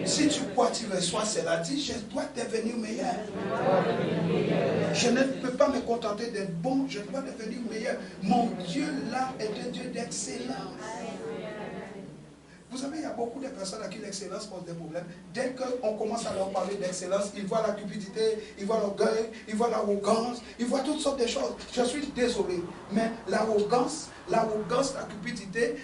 Si tu crois, tu reçois cela, dis, je dois devenir meilleur. Je ne peux pas me contenter d'être bon, je dois devenir meilleur. Mon Dieu là est un Dieu d'excellence. Vous savez, il y a beaucoup de personnes à qui l'excellence pose des problèmes. Dès qu'on commence à leur parler d'excellence, ils voient la cupidité, ils voient l'orgueil, ils voient l'arrogance, ils voient toutes sortes de choses. Je suis désolé, mais l'arrogance, la cupidité,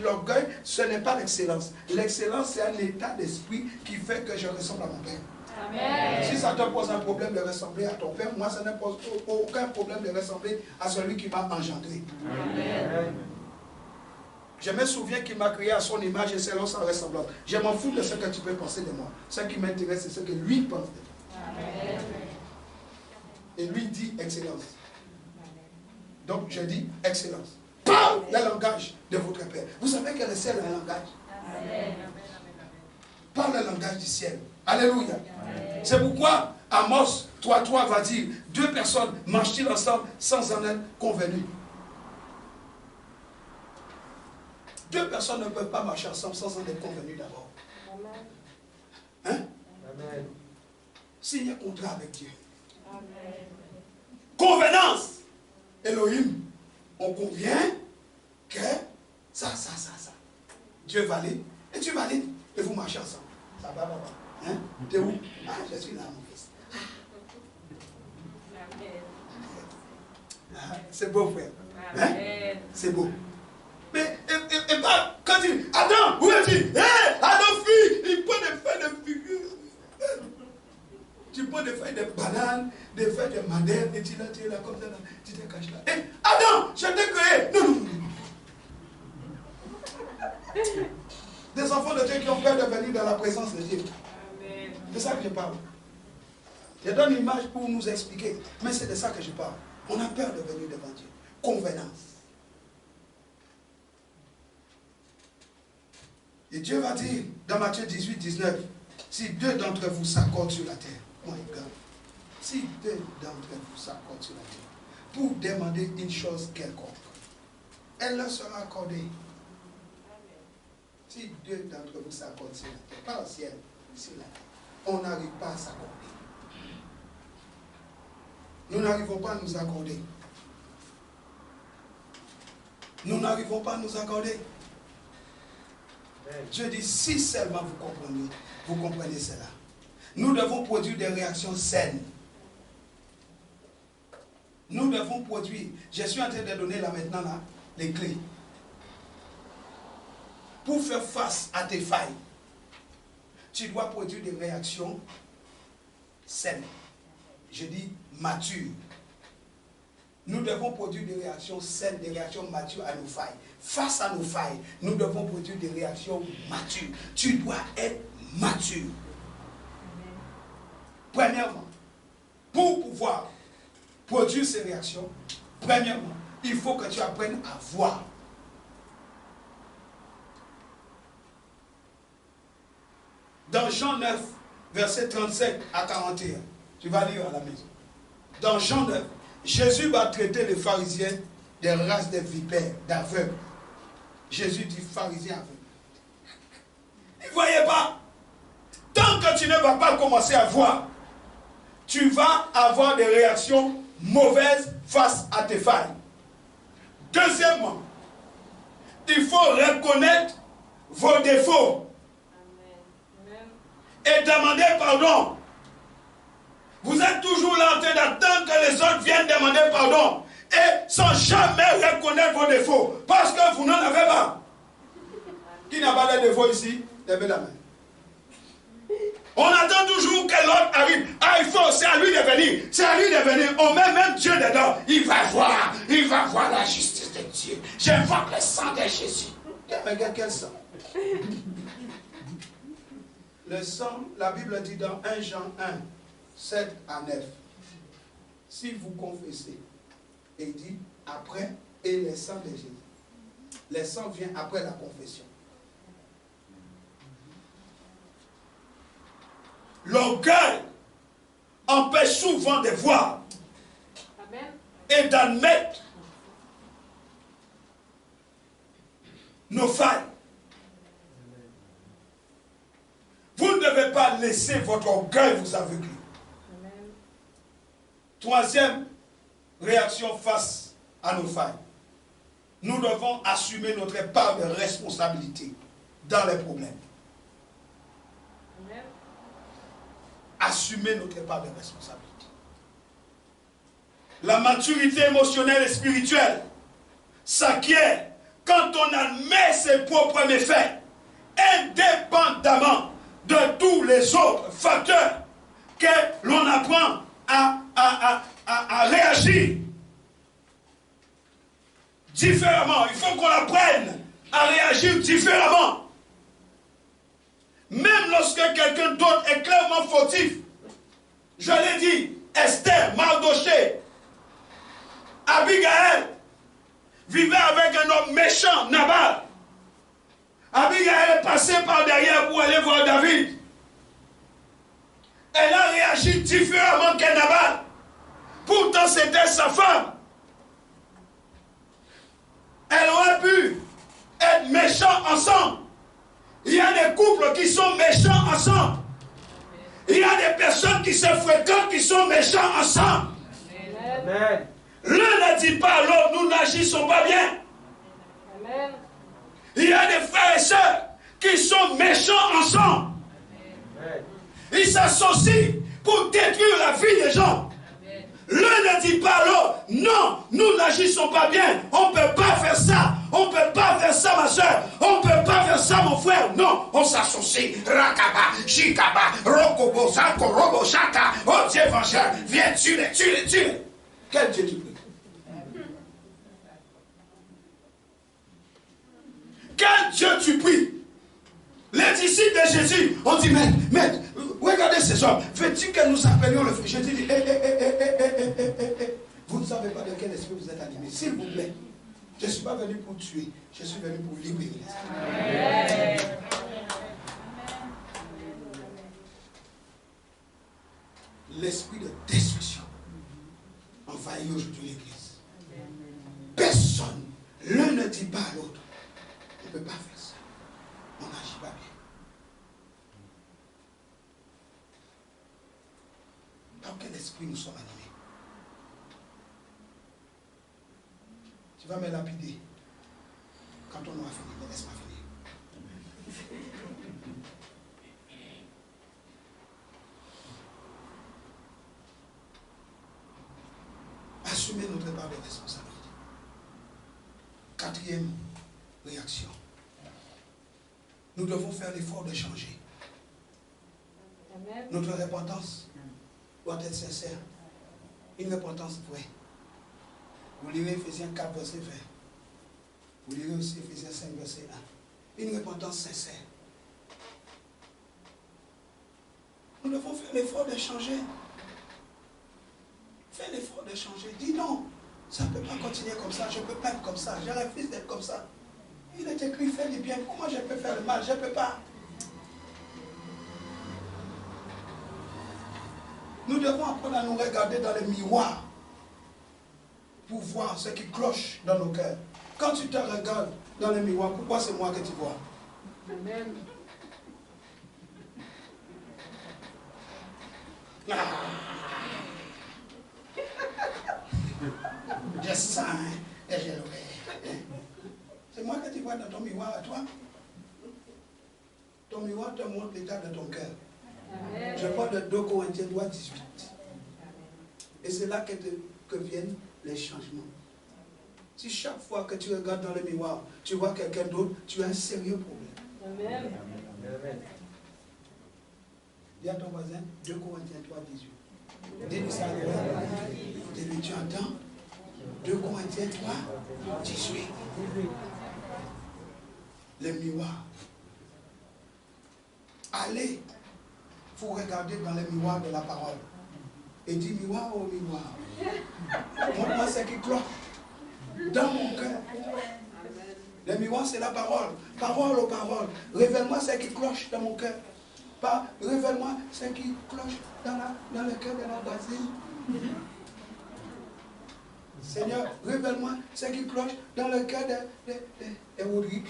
l'orgueil, ce n'est pas l'excellence. L'excellence, c'est un état d'esprit qui fait que je ressemble à mon Père. Amen. Si ça te pose un problème de ressembler à ton Père, moi, ça ne pose aucun problème de ressembler à celui qui m'a engendré. Amen. Je me souviens qu'il m'a créé à son image et selon sa ressemblance. Je m'en fous de ce que tu peux penser de moi. Ce qui m'intéresse, c'est ce que lui pense de toi. Amen. Et lui dit excellence. Donc je dis excellence. Parle le langage de votre Père. Vous savez que le ciel a un langage. Amen. Parle le langage du ciel. Alléluia. C'est pourquoi Amos 3:3 va dire, 2 personnes marchent-ils ensemble sans en être convenus. 2 personnes ne peuvent pas marcher ensemble sans en être convenus d'abord. Hein? Amen. Signe un contrat avec Dieu. Amen. Convenance. Elohim, on convient que ça. Dieu valide et tu valides et vous marchez ensemble. Ça va, papa. Hein? T'es où? Ah, je suis là, mon fils. Ah, c'est beau, frère. Hein? C'est beau. Et pas quand il dit, Adam, où es-tu? Hé, Adam, fuis! Il prend des feuilles de figues. Tu prends des feuilles de bananes, des feuilles de madère, et tu es là comme ça, là, tu te caches là. Hé, Adam, je t'ai créé. Non, non, non. Des enfants de Dieu qui ont peur de venir dans la présence de Dieu. C'est ça que je parle. Je donne une image pour nous expliquer. Mais c'est de ça que je parle. On a peur de venir devant Dieu. Convenance. Et Dieu va dire dans Matthieu 18, 19, si deux d'entre vous s'accordent sur la terre, moi et God, si deux d'entre vous s'accordent sur la terre, pour demander une chose quelconque, elle leur sera accordée. Si deux d'entre vous s'accordent sur la terre, pas au ciel, sur la terre, on n'arrive pas à s'accorder. Nous n'arrivons pas à nous accorder. Nous n'arrivons pas à nous accorder. Je dis, si seulement vous comprenez cela. Nous devons produire des réactions saines. Nous devons produire. Je suis en train de donner là maintenant là, les clés. Pour faire face à tes failles, tu dois produire des réactions saines. Je dis matures. Nous devons produire des réactions saines, des réactions matures à nos failles. Face à nos failles, nous devons produire des réactions matures. Tu dois être mature. Premièrement, pour pouvoir produire ces réactions, premièrement, il faut que tu apprennes à voir. Dans Jean 9, versets 35 à 41, tu vas lire à la maison. Dans Jean 9, Jésus va traiter les pharisiens des races de vipères, d'aveugles. Jésus dit pharisiens aveugles. Ils ne voyaient pas. Tant que tu ne vas pas commencer à voir, tu vas avoir des réactions mauvaises face à tes failles. Deuxièmement, il faut reconnaître vos défauts. Et demander pardon. Vous êtes toujours là en train d'attendre que les autres viennent demander pardon. Et sans jamais reconnaître vos défauts. Parce que vous n'en avez pas. Qui n'a pas de défauts ici? Levez la main. On attend toujours que l'autre arrive. Ah, il faut, c'est à lui de venir. C'est à lui de venir. On met même Dieu dedans. Il va voir la justice de Dieu. J'invoque le sang de Jésus. Quel sang? Le sang, la Bible dit dans 1 Jean 1, 7 à 9. Si vous confessez, et il dit après, et le sang de Jésus. Le sang vient après la confession. L'orgueil empêche souvent de voir. Amen. Et d'admettre nos failles. Vous ne devez pas laisser votre orgueil vous aveugler. Amen. Troisième réaction face à nos failles. Nous devons assumer notre part de responsabilité dans les problèmes. Amen. Assumer notre part de responsabilité. La maturité émotionnelle et spirituelle s'acquiert quand on admet ses propres méfaits, indépendamment de tous les autres facteurs que l'on apprend à réagir différemment. Il faut qu'on apprenne à réagir différemment. Même lorsque quelqu'un d'autre est clairement fautif. Je l'ai dit, Esther, Mardoché, Abigail vivait avec un homme méchant, Nabal. Abigail est passée par derrière pour aller voir David. Elle a réagi différemment que Nabal. Pourtant, c'était sa femme. Elle aurait pu être méchants ensemble. Il y a des couples qui sont méchants ensemble. Il y a des personnes qui se fréquentent qui sont méchants ensemble. Amen. L'un ne dit pas à l'autre, nous n'agissons pas bien. Amen. Il y a des frères et sœurs qui sont méchants ensemble. Amen. Ils s'associent pour détruire la vie des gens. L'un ne dit pas à l'autre, non, nous n'agissons pas bien, on ne peut pas faire ça, On ne peut pas faire ça, ma soeur. On ne peut pas faire ça, mon frère. Non, on s'associe. Rakaba, Shikaba, Rokobo, Zako, Robo, Shaka. Oh Dieu vengeur, viens, tue-les. Quel Dieu tu pries? Quel Dieu tu pries? Les disciples de Jésus ont dit, maître, regardez ces hommes. Veux-tu que nous appelions le feu? Jésus dit, vous ne savez pas de quel esprit vous êtes animés. S'il vous plaît, je ne suis pas venu pour tuer, je suis venu pour libérer les esprits. L'esprit de destruction envahit aujourd'hui l'église. Personne, l'un ne dit pas à l'autre, on ne peut pas faire ça. On n'agit pas bien. Par quel esprit nous sommes animés? Tu vas me lapider quand on aura fini, mais laisse-moi finir. Assumer notre part de responsabilité. Quatrième réaction. Nous devons faire l'effort de changer. Amen. Notre repentance doit être sincère. Une repentance vraie. Vous lirez Ephésiens 4, verset 20. Vous lirez aussi Ephésiens 5, verset 1. Une repentance sincère. Nous devons faire l'effort de changer. Fais l'effort de changer. Dis non, ça ne peut pas continuer comme ça. Je ne peux pas être comme ça. Je refuse d'être comme ça. Il est écrit, fais du bien. Comment je peux faire le mal? Je ne peux pas. Nous devons apprendre à nous regarder dans le miroir pour voir ce qui cloche dans nos cœurs. Quand tu te regardes dans le miroir, pourquoi c'est moi que tu vois? Amen. Je sens et je l'aurai. C'est moi que tu vois dans ton miroir à toi. Ton miroir te montre l'état de ton cœur. Amen. Je parle de 2 Corinthiens 3, 18. Et c'est là que viennent les changements. Si chaque fois que tu regardes dans le miroir, tu vois quelqu'un d'autre, tu as un sérieux problème. Amen. Dis à ton voisin, 2 Corinthiens 3, 18. Dis-lui ça à l'oreille. Dis-lui, tu entends? 2 Corinthiens 3, 18. Le miroir. Allez, il faut regarder dans le miroir de la parole. Et dis, miroir au miroir. Montre-moi ce qui cloche dans mon cœur. Le miroir, c'est la parole. Parole aux paroles. Révèle-moi ce qui cloche dans mon cœur. Révèle-moi ce qui cloche dans le cœur de la voisine. Seigneur, révèle-moi ce qui cloche dans le cœur de Rodrigue.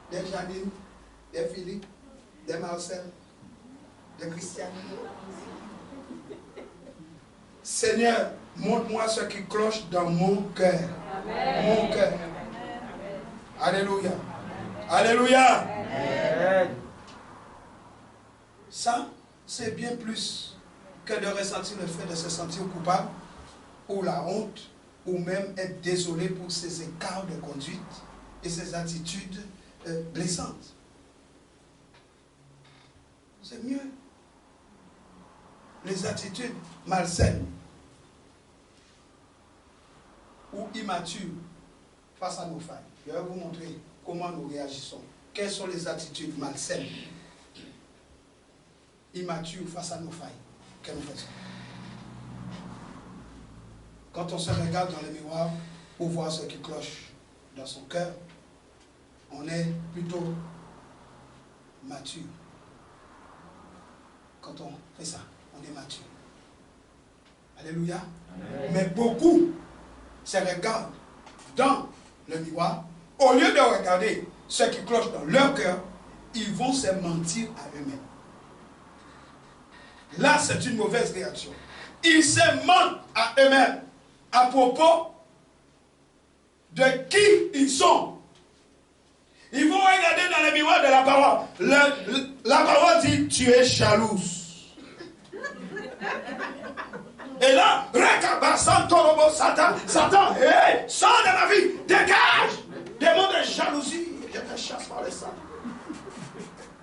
De Janine, de Philippe, de Marcel, de Christiane. Seigneur, montre-moi ce qui cloche dans mon cœur. Mon cœur. Alléluia. Alléluia. Amen. Ça, c'est bien plus que de ressentir le fait de se sentir coupable, ou la honte, ou même être désolé pour ses écarts de conduite et ses attitudes blessantes. C'est mieux. Les attitudes malsaines ou immatures face à nos failles. Je vais vous montrer comment nous réagissons. Quelles sont les attitudes malsaines, immatures face à nos failles que nous faisons. Quand on se regarde dans le miroir pour voir ce qui cloche dans son cœur, on est plutôt mature. Quand on fait ça, on est mature. Alléluia. Amen. Mais beaucoup se regardent dans le miroir. Au lieu de regarder ce qui cloche dans leur cœur, ils vont se mentir à eux-mêmes. Là, c'est une mauvaise réaction. Ils se mentent à eux-mêmes à propos de qui ils sont. Ils vont regarder dans le miroir de la parole. La parole dit, tu es jalouse. Et là, Satan, hey, sors de ma vie, dégage! Démon de jalousie, je te chasse par le sang.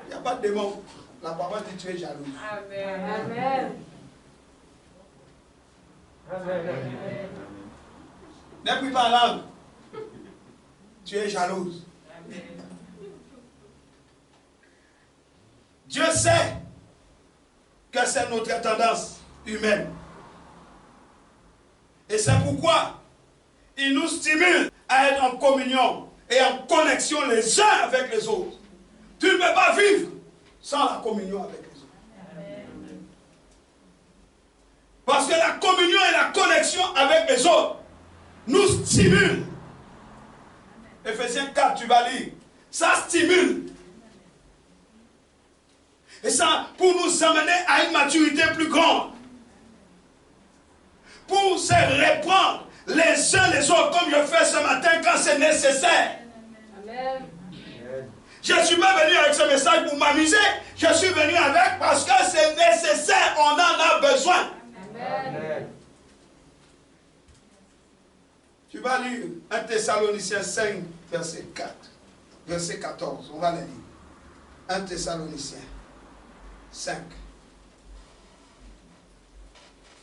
Il n'y a pas de démon. La parole dit tu es jalouse. Amen. Amen. Ne prie pas en langue. Tu es jalouse. Dieu sait que c'est notre tendance humaine. Et c'est pourquoi il nous stimule à être en communion et en connexion les uns avec les autres. Tu ne peux pas vivre sans la communion avec les autres. Parce que la communion et la connexion avec les autres nous stimulent. Ephésiens 4, tu vas lire. Ça stimule. Et ça, pour nous amener à une maturité plus grande. Pour se reprendre les uns les autres, comme je fais ce matin quand c'est nécessaire. Amen. Je ne suis pas venu avec ce message pour m'amuser. Je suis venu avec parce que c'est nécessaire. On en a besoin. Amen. Tu vas lire 1 Thessaloniciens 5, verset 4. Verset 14. On va le lire. 1 Thessaloniciens 5.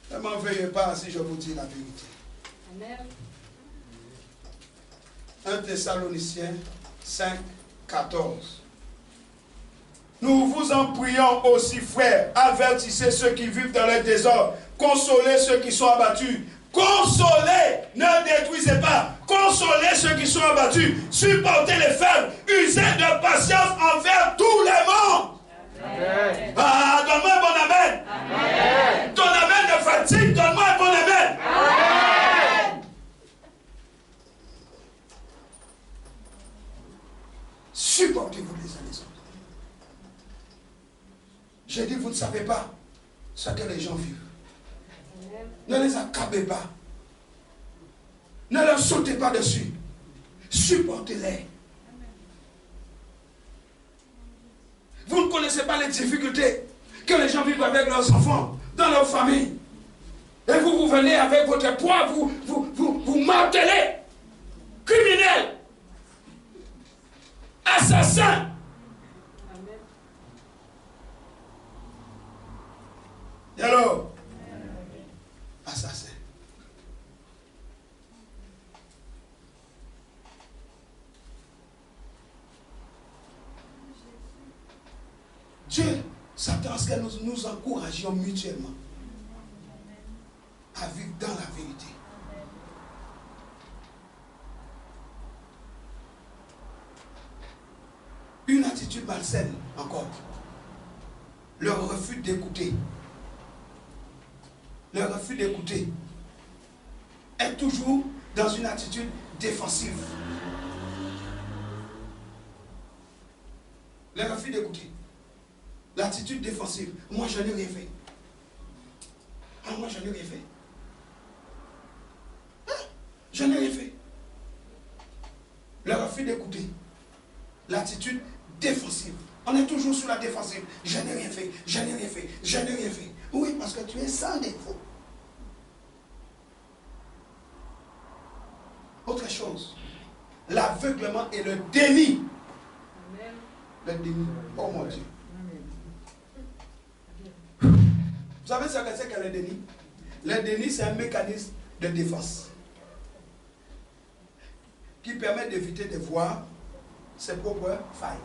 Ne m'en veuillez pas si je vous dis la vérité. Amen. 1 Thessaloniciens 5, 14. Nous vous en prions aussi, frères, avertissez ceux qui vivent dans le désordre, consolez ceux qui sont abattus, consolez, ne détruisez pas, consolez ceux qui sont abattus, supportez les faibles, usez de patience envers tout le monde. Amen. Ah, donne-moi un bon amen. Amen. Ton amen de fatigue, donne-moi un bon amen. Amen. Supportez-vous les uns les autres. J'ai dit, vous ne savez pas ce que les gens vivent. Ne les accablez pas. Ne leur sautez pas dessus. Supportez-les. Vous ne connaissez pas les difficultés que les gens vivent avec leurs enfants, dans leur famille. Et vous venez avec votre poids, vous martelez. Criminels. Assassins. Et alors, assassin. Dieu s'attend à ce que nous encouragions mutuellement à vivre dans la vérité. Une attitude malsaine, encore. Le refus d'écouter. Le refus d'écouter est toujours dans une attitude défensive. Le refus d'écouter. L'attitude défensive. Moi, je n'ai rien fait. Ah, moi, je n'ai rien fait. Ah, je n'ai rien fait. Le refus d'écouter. L'attitude défensive. On est toujours sur la défensive. Je n'ai rien fait. Je n'ai rien fait. Je n'ai rien fait. Oui, parce que tu es sans défaut. Autre chose. L'aveuglement et le déni. Amen. Le déni. Oh mon Dieu. Vous savez ce que c'est que le déni? Le déni, c'est un mécanisme de défense qui permet d'éviter de voir ses propres failles.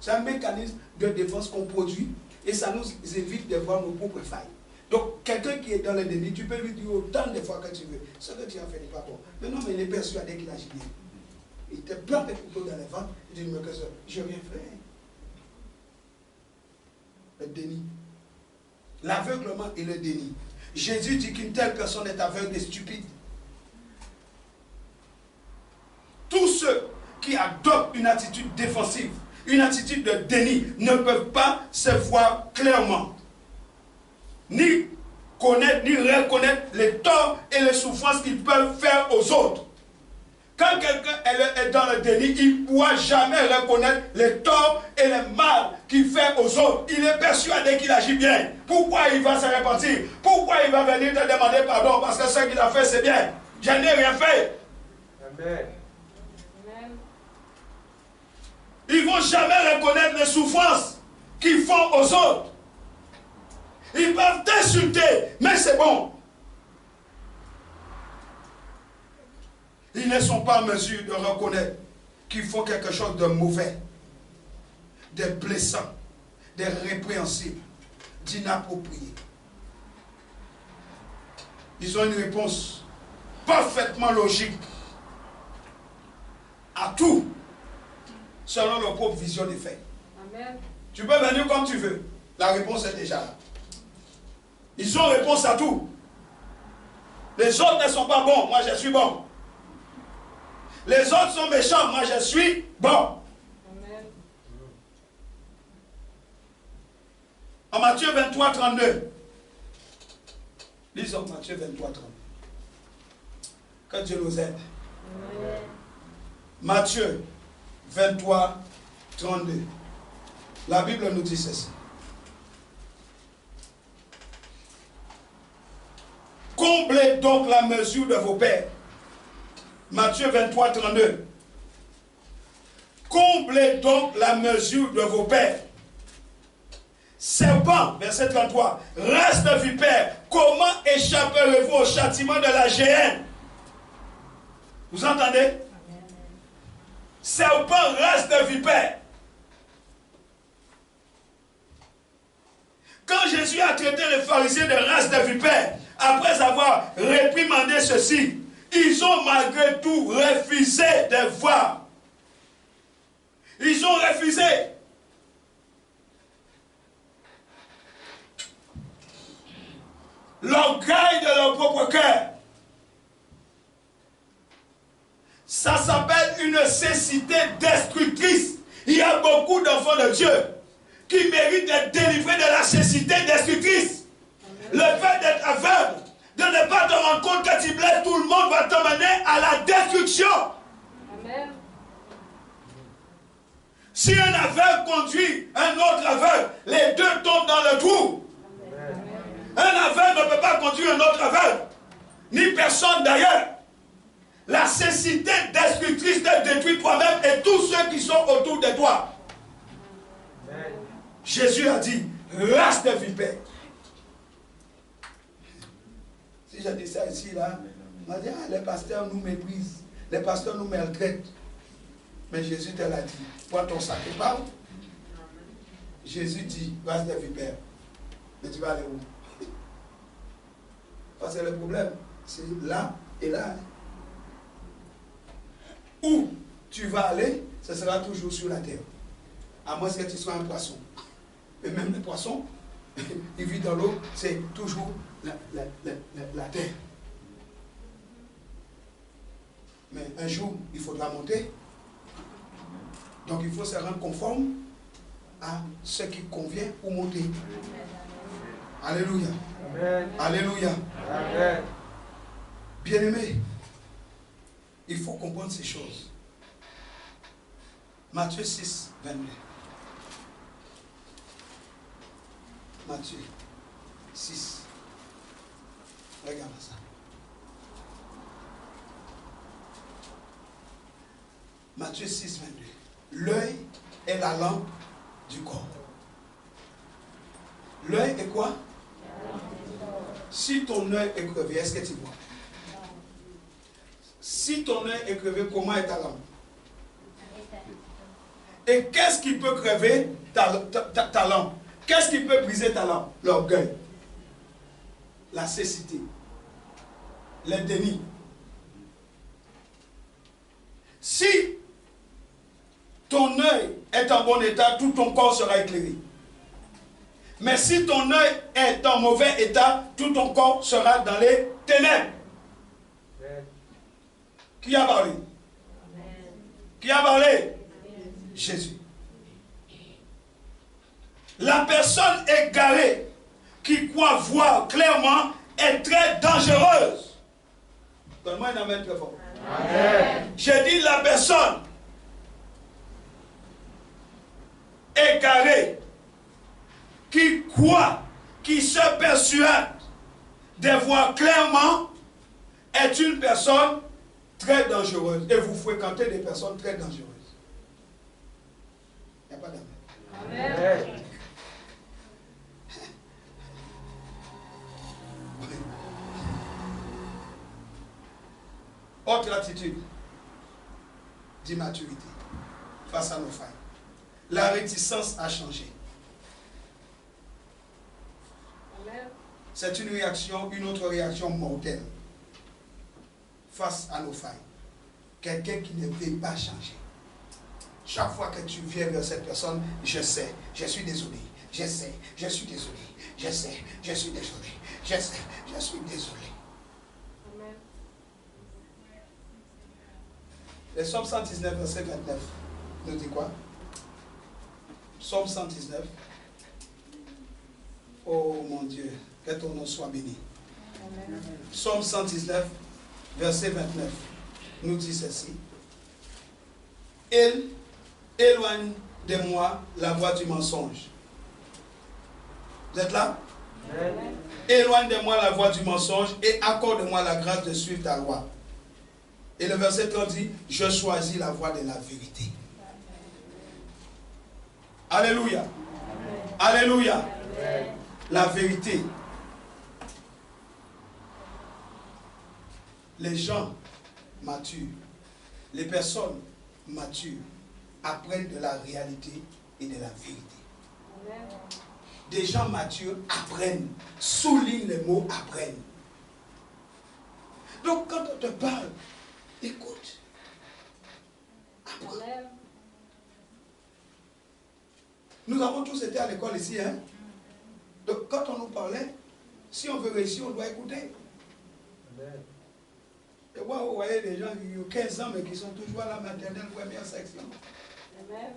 C'est un mécanisme de défense qu'on produit et ça nous évite de voir nos propres failles. Donc, quelqu'un qui est dans le déni, tu peux lui dire autant de fois que tu veux. Ce que tu as fait n'est pas bon. Mais non, mais il est persuadé qu'il agit bien. Il te plante des couteaux dans les ventres. Il dit, mais que ça, je n'ai rien fait. Le déni. L'aveuglement et le déni. Jésus dit qu'une telle personne est aveugle et stupide. Tous ceux qui adoptent une attitude défensive, une attitude de déni, ne peuvent pas se voir clairement, ni connaître, ni reconnaître les torts et les souffrances qu'ils peuvent faire aux autres. Quand quelqu'un est dans le déni, il ne pourra jamais reconnaître les torts et les mal qu'il fait aux autres. Il est persuadé qu'il agit bien. Pourquoi il va se repentir? Pourquoi il va venir te demander pardon? Parce que ce qu'il a fait, c'est bien. Je n'ai rien fait. Amen. Ils ne vont jamais reconnaître les souffrances qu'ils font aux autres. Ils peuvent t'insulter, mais c'est bon. Ils ne sont pas en mesure de reconnaître qu'ils font quelque chose de mauvais, de blessant, de répréhensible, d'inapproprié. Ils ont une réponse parfaitement logique à tout, selon leur propre vision des faits. Amen. Tu peux venir comme tu veux. La réponse est déjà là. Ils ont réponse à tout. Les autres ne sont pas bons, moi je suis bon. Les autres sont méchants, moi je suis bon. Amen. En Matthieu 23, 32. Lisons Matthieu 23, 32. Que Dieu nous aide. Amen. Matthieu 23, 32. La Bible nous dit ceci. Comblez donc la mesure de vos pères. Matthieu 23, 32. Comblez donc la mesure de vos pères. Serpent, verset 33. Race de vipères, comment échapperez-vous au châtiment de la géhenne? Vous entendez? Serpent, race de vipères. Quand Jésus a traité les pharisiens de race de vipères, après avoir réprimandé ceci, ils ont malgré tout refusé de voir. Ils ont refusé. L'orgueil de leur propre cœur. Ça s'appelle une cécité destructrice. Il y a beaucoup d'enfants de Dieu qui méritent d'être délivrés de la cécité destructrice. Le fait d'être aveugle, de ne pas te rendre compte que tu blesses tout le monde va t'amener à la destruction. Amen. Si un aveugle conduit un autre aveugle, les deux tombent dans le trou. Un aveugle ne peut pas conduire un autre aveugle, ni personne d'ailleurs. La cécité destructrice te détruit toi-même et tous ceux qui sont autour de toi. Amen. Jésus a dit, race de vipères. Si je dis ça ici, là, on va dire, ah, les pasteurs nous méprisent, les pasteurs nous maltraitent. Mais Jésus te l'a dit, prends ton sac et parle. Jésus dit, race de vipères. Mais tu vas aller où? Parce que le problème, c'est là et là. Où tu vas aller, ce sera toujours sur la terre. À moins que tu sois un poisson. Et même les poissons, ils vivent dans l'eau, c'est toujours la terre. Mais un jour, il faudra monter. Donc il faut se rendre conforme à ce qui convient pour monter. Alléluia. Amen. Alléluia. Amen. Bien-aimés, il faut comprendre ces choses. Matthieu 6, 22. Matthieu 6. Regarde ça. Matthieu 6, 22. L'œil est la lampe du corps. L'œil est quoi? Si ton œil est crevé, est-ce que tu vois? Si ton œil est crevé, comment est ta lampe? Et qu'est-ce qui peut crever ta lampe? Qu'est-ce qui peut briser ta lampe? L'orgueil, la cécité, le déni. Si ton œil est en bon état, tout ton corps sera éclairé. Mais si ton œil est en mauvais état, tout ton corps sera dans les ténèbres. Amen. Qui a parlé? Qui a parlé? Jésus. La personne égarée qui croit voir clairement est très dangereuse. Donne-moi un amen très fort. Amen. J'ai dit la personne égarée qui croit, qui se persuade de voir clairement est une personne très dangereuse. Et vous fréquentez des personnes très dangereuses. Il n'y a pas d'amen. Amen. Autre attitude d'immaturité face à nos failles. La réticence à changer. Amen. C'est une réaction, une autre réaction mortelle face à nos failles. Quelqu'un qui ne veut pas changer. Chaque fois que tu viens vers cette personne, je sais, je suis désolé, je sais, je suis désolé, je sais, je suis désolé, je sais, je suis désolé. Amen. Le psaume 119, verset 29, nous dit quoi? Psaume 119. Oh mon Dieu, que ton nom soit béni. Amen. Psaume 119, verset 29, nous dit ceci. Il éloigne de moi la voie du mensonge. Vous êtes là? Amen. Éloigne de moi la voie du mensonge et accorde-moi la grâce de suivre ta loi. Et le verset 30 dit, je choisis la voie de la vérité. Alléluia. Alléluia. Amen. La vérité. Les gens matures, les personnes matures apprennent de la réalité et de la vérité. Amen. Des gens matures apprennent, soulignent les mots apprennent. Donc quand on te parle, écoute. Apprends. Amen. Nous avons tous été à l'école ici, hein? Donc quand on nous parlait, si on veut réussir, on doit écouter. Amen. Et moi, vous voyez des gens qui ont 15 ans, mais qui sont toujours à la maternelle première section. Amen.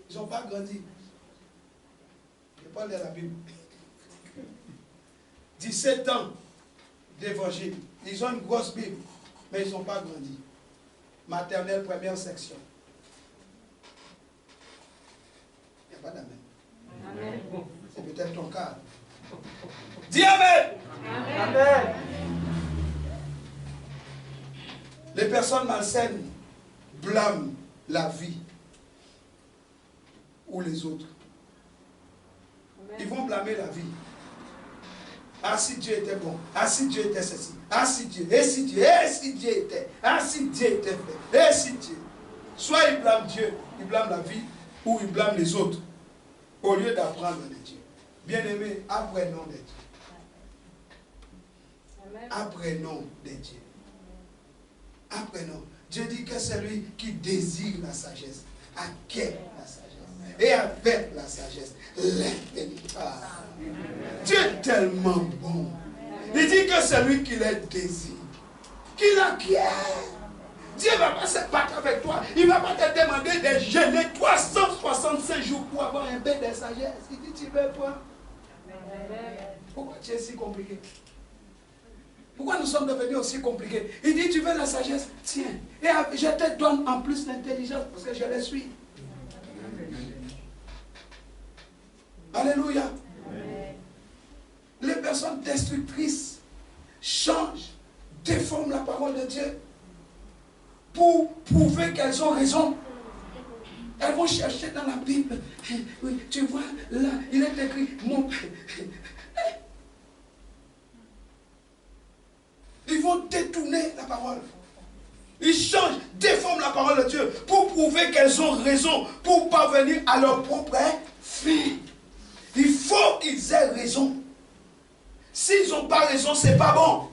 Ils n'ont pas grandi. Je parle de la Bible. 17 ans d'évangile. Ils ont une grosse Bible, mais ils n'ont pas grandi. Maternelle première section. Il n'y a pas d'amen. Amen. C'est peut-être ton cas. Dis Amen. Amen. Les personnes malsaines blâment la vie ou les autres. Ils vont blâmer la vie. Ah, si Dieu était bon. Ah, si Dieu était ceci. Ah, si Dieu. Et si Dieu. Et si Dieu était. Ah, si Dieu était fait. Et si Dieu. Soit ils blâment Dieu, ils blâment la vie, ou ils blâment les autres, au lieu d'apprendre de Dieu. Bien-aimés, apprenons de Dieu. Amen. Apprenons de Dieu. Apprenons. Dieu dit que celui qui désire la sagesse acquiert la sagesse. Et avec la sagesse, l'intelligence. Dieu est tellement bon. Il dit que celui qui les désire, qu'il acquiert. Dieu ne va pas se battre avec toi. Il ne va pas te demander de jeûner 365 jours pour avoir un peu de sagesse. Il dit, tu veux quoi? Pourquoi tu es si compliqué? Pourquoi nous sommes devenus aussi compliqués? Il dit, tu veux la sagesse? Tiens. Et je te donne en plus l'intelligence parce que je le suis. Alléluia. Les personnes destructrices changent, déforment la parole de Dieu pour prouver qu'elles ont raison. Elles vont chercher dans la Bible. Oui, tu vois, là, il est écrit, mon père. Ils vont détourner la parole. Ils changent, déforment la parole de Dieu pour prouver qu'elles ont raison, pour parvenir à leur propre fin. Il faut qu'ils aient raison. S'ils n'ont pas raison, ce n'est pas bon.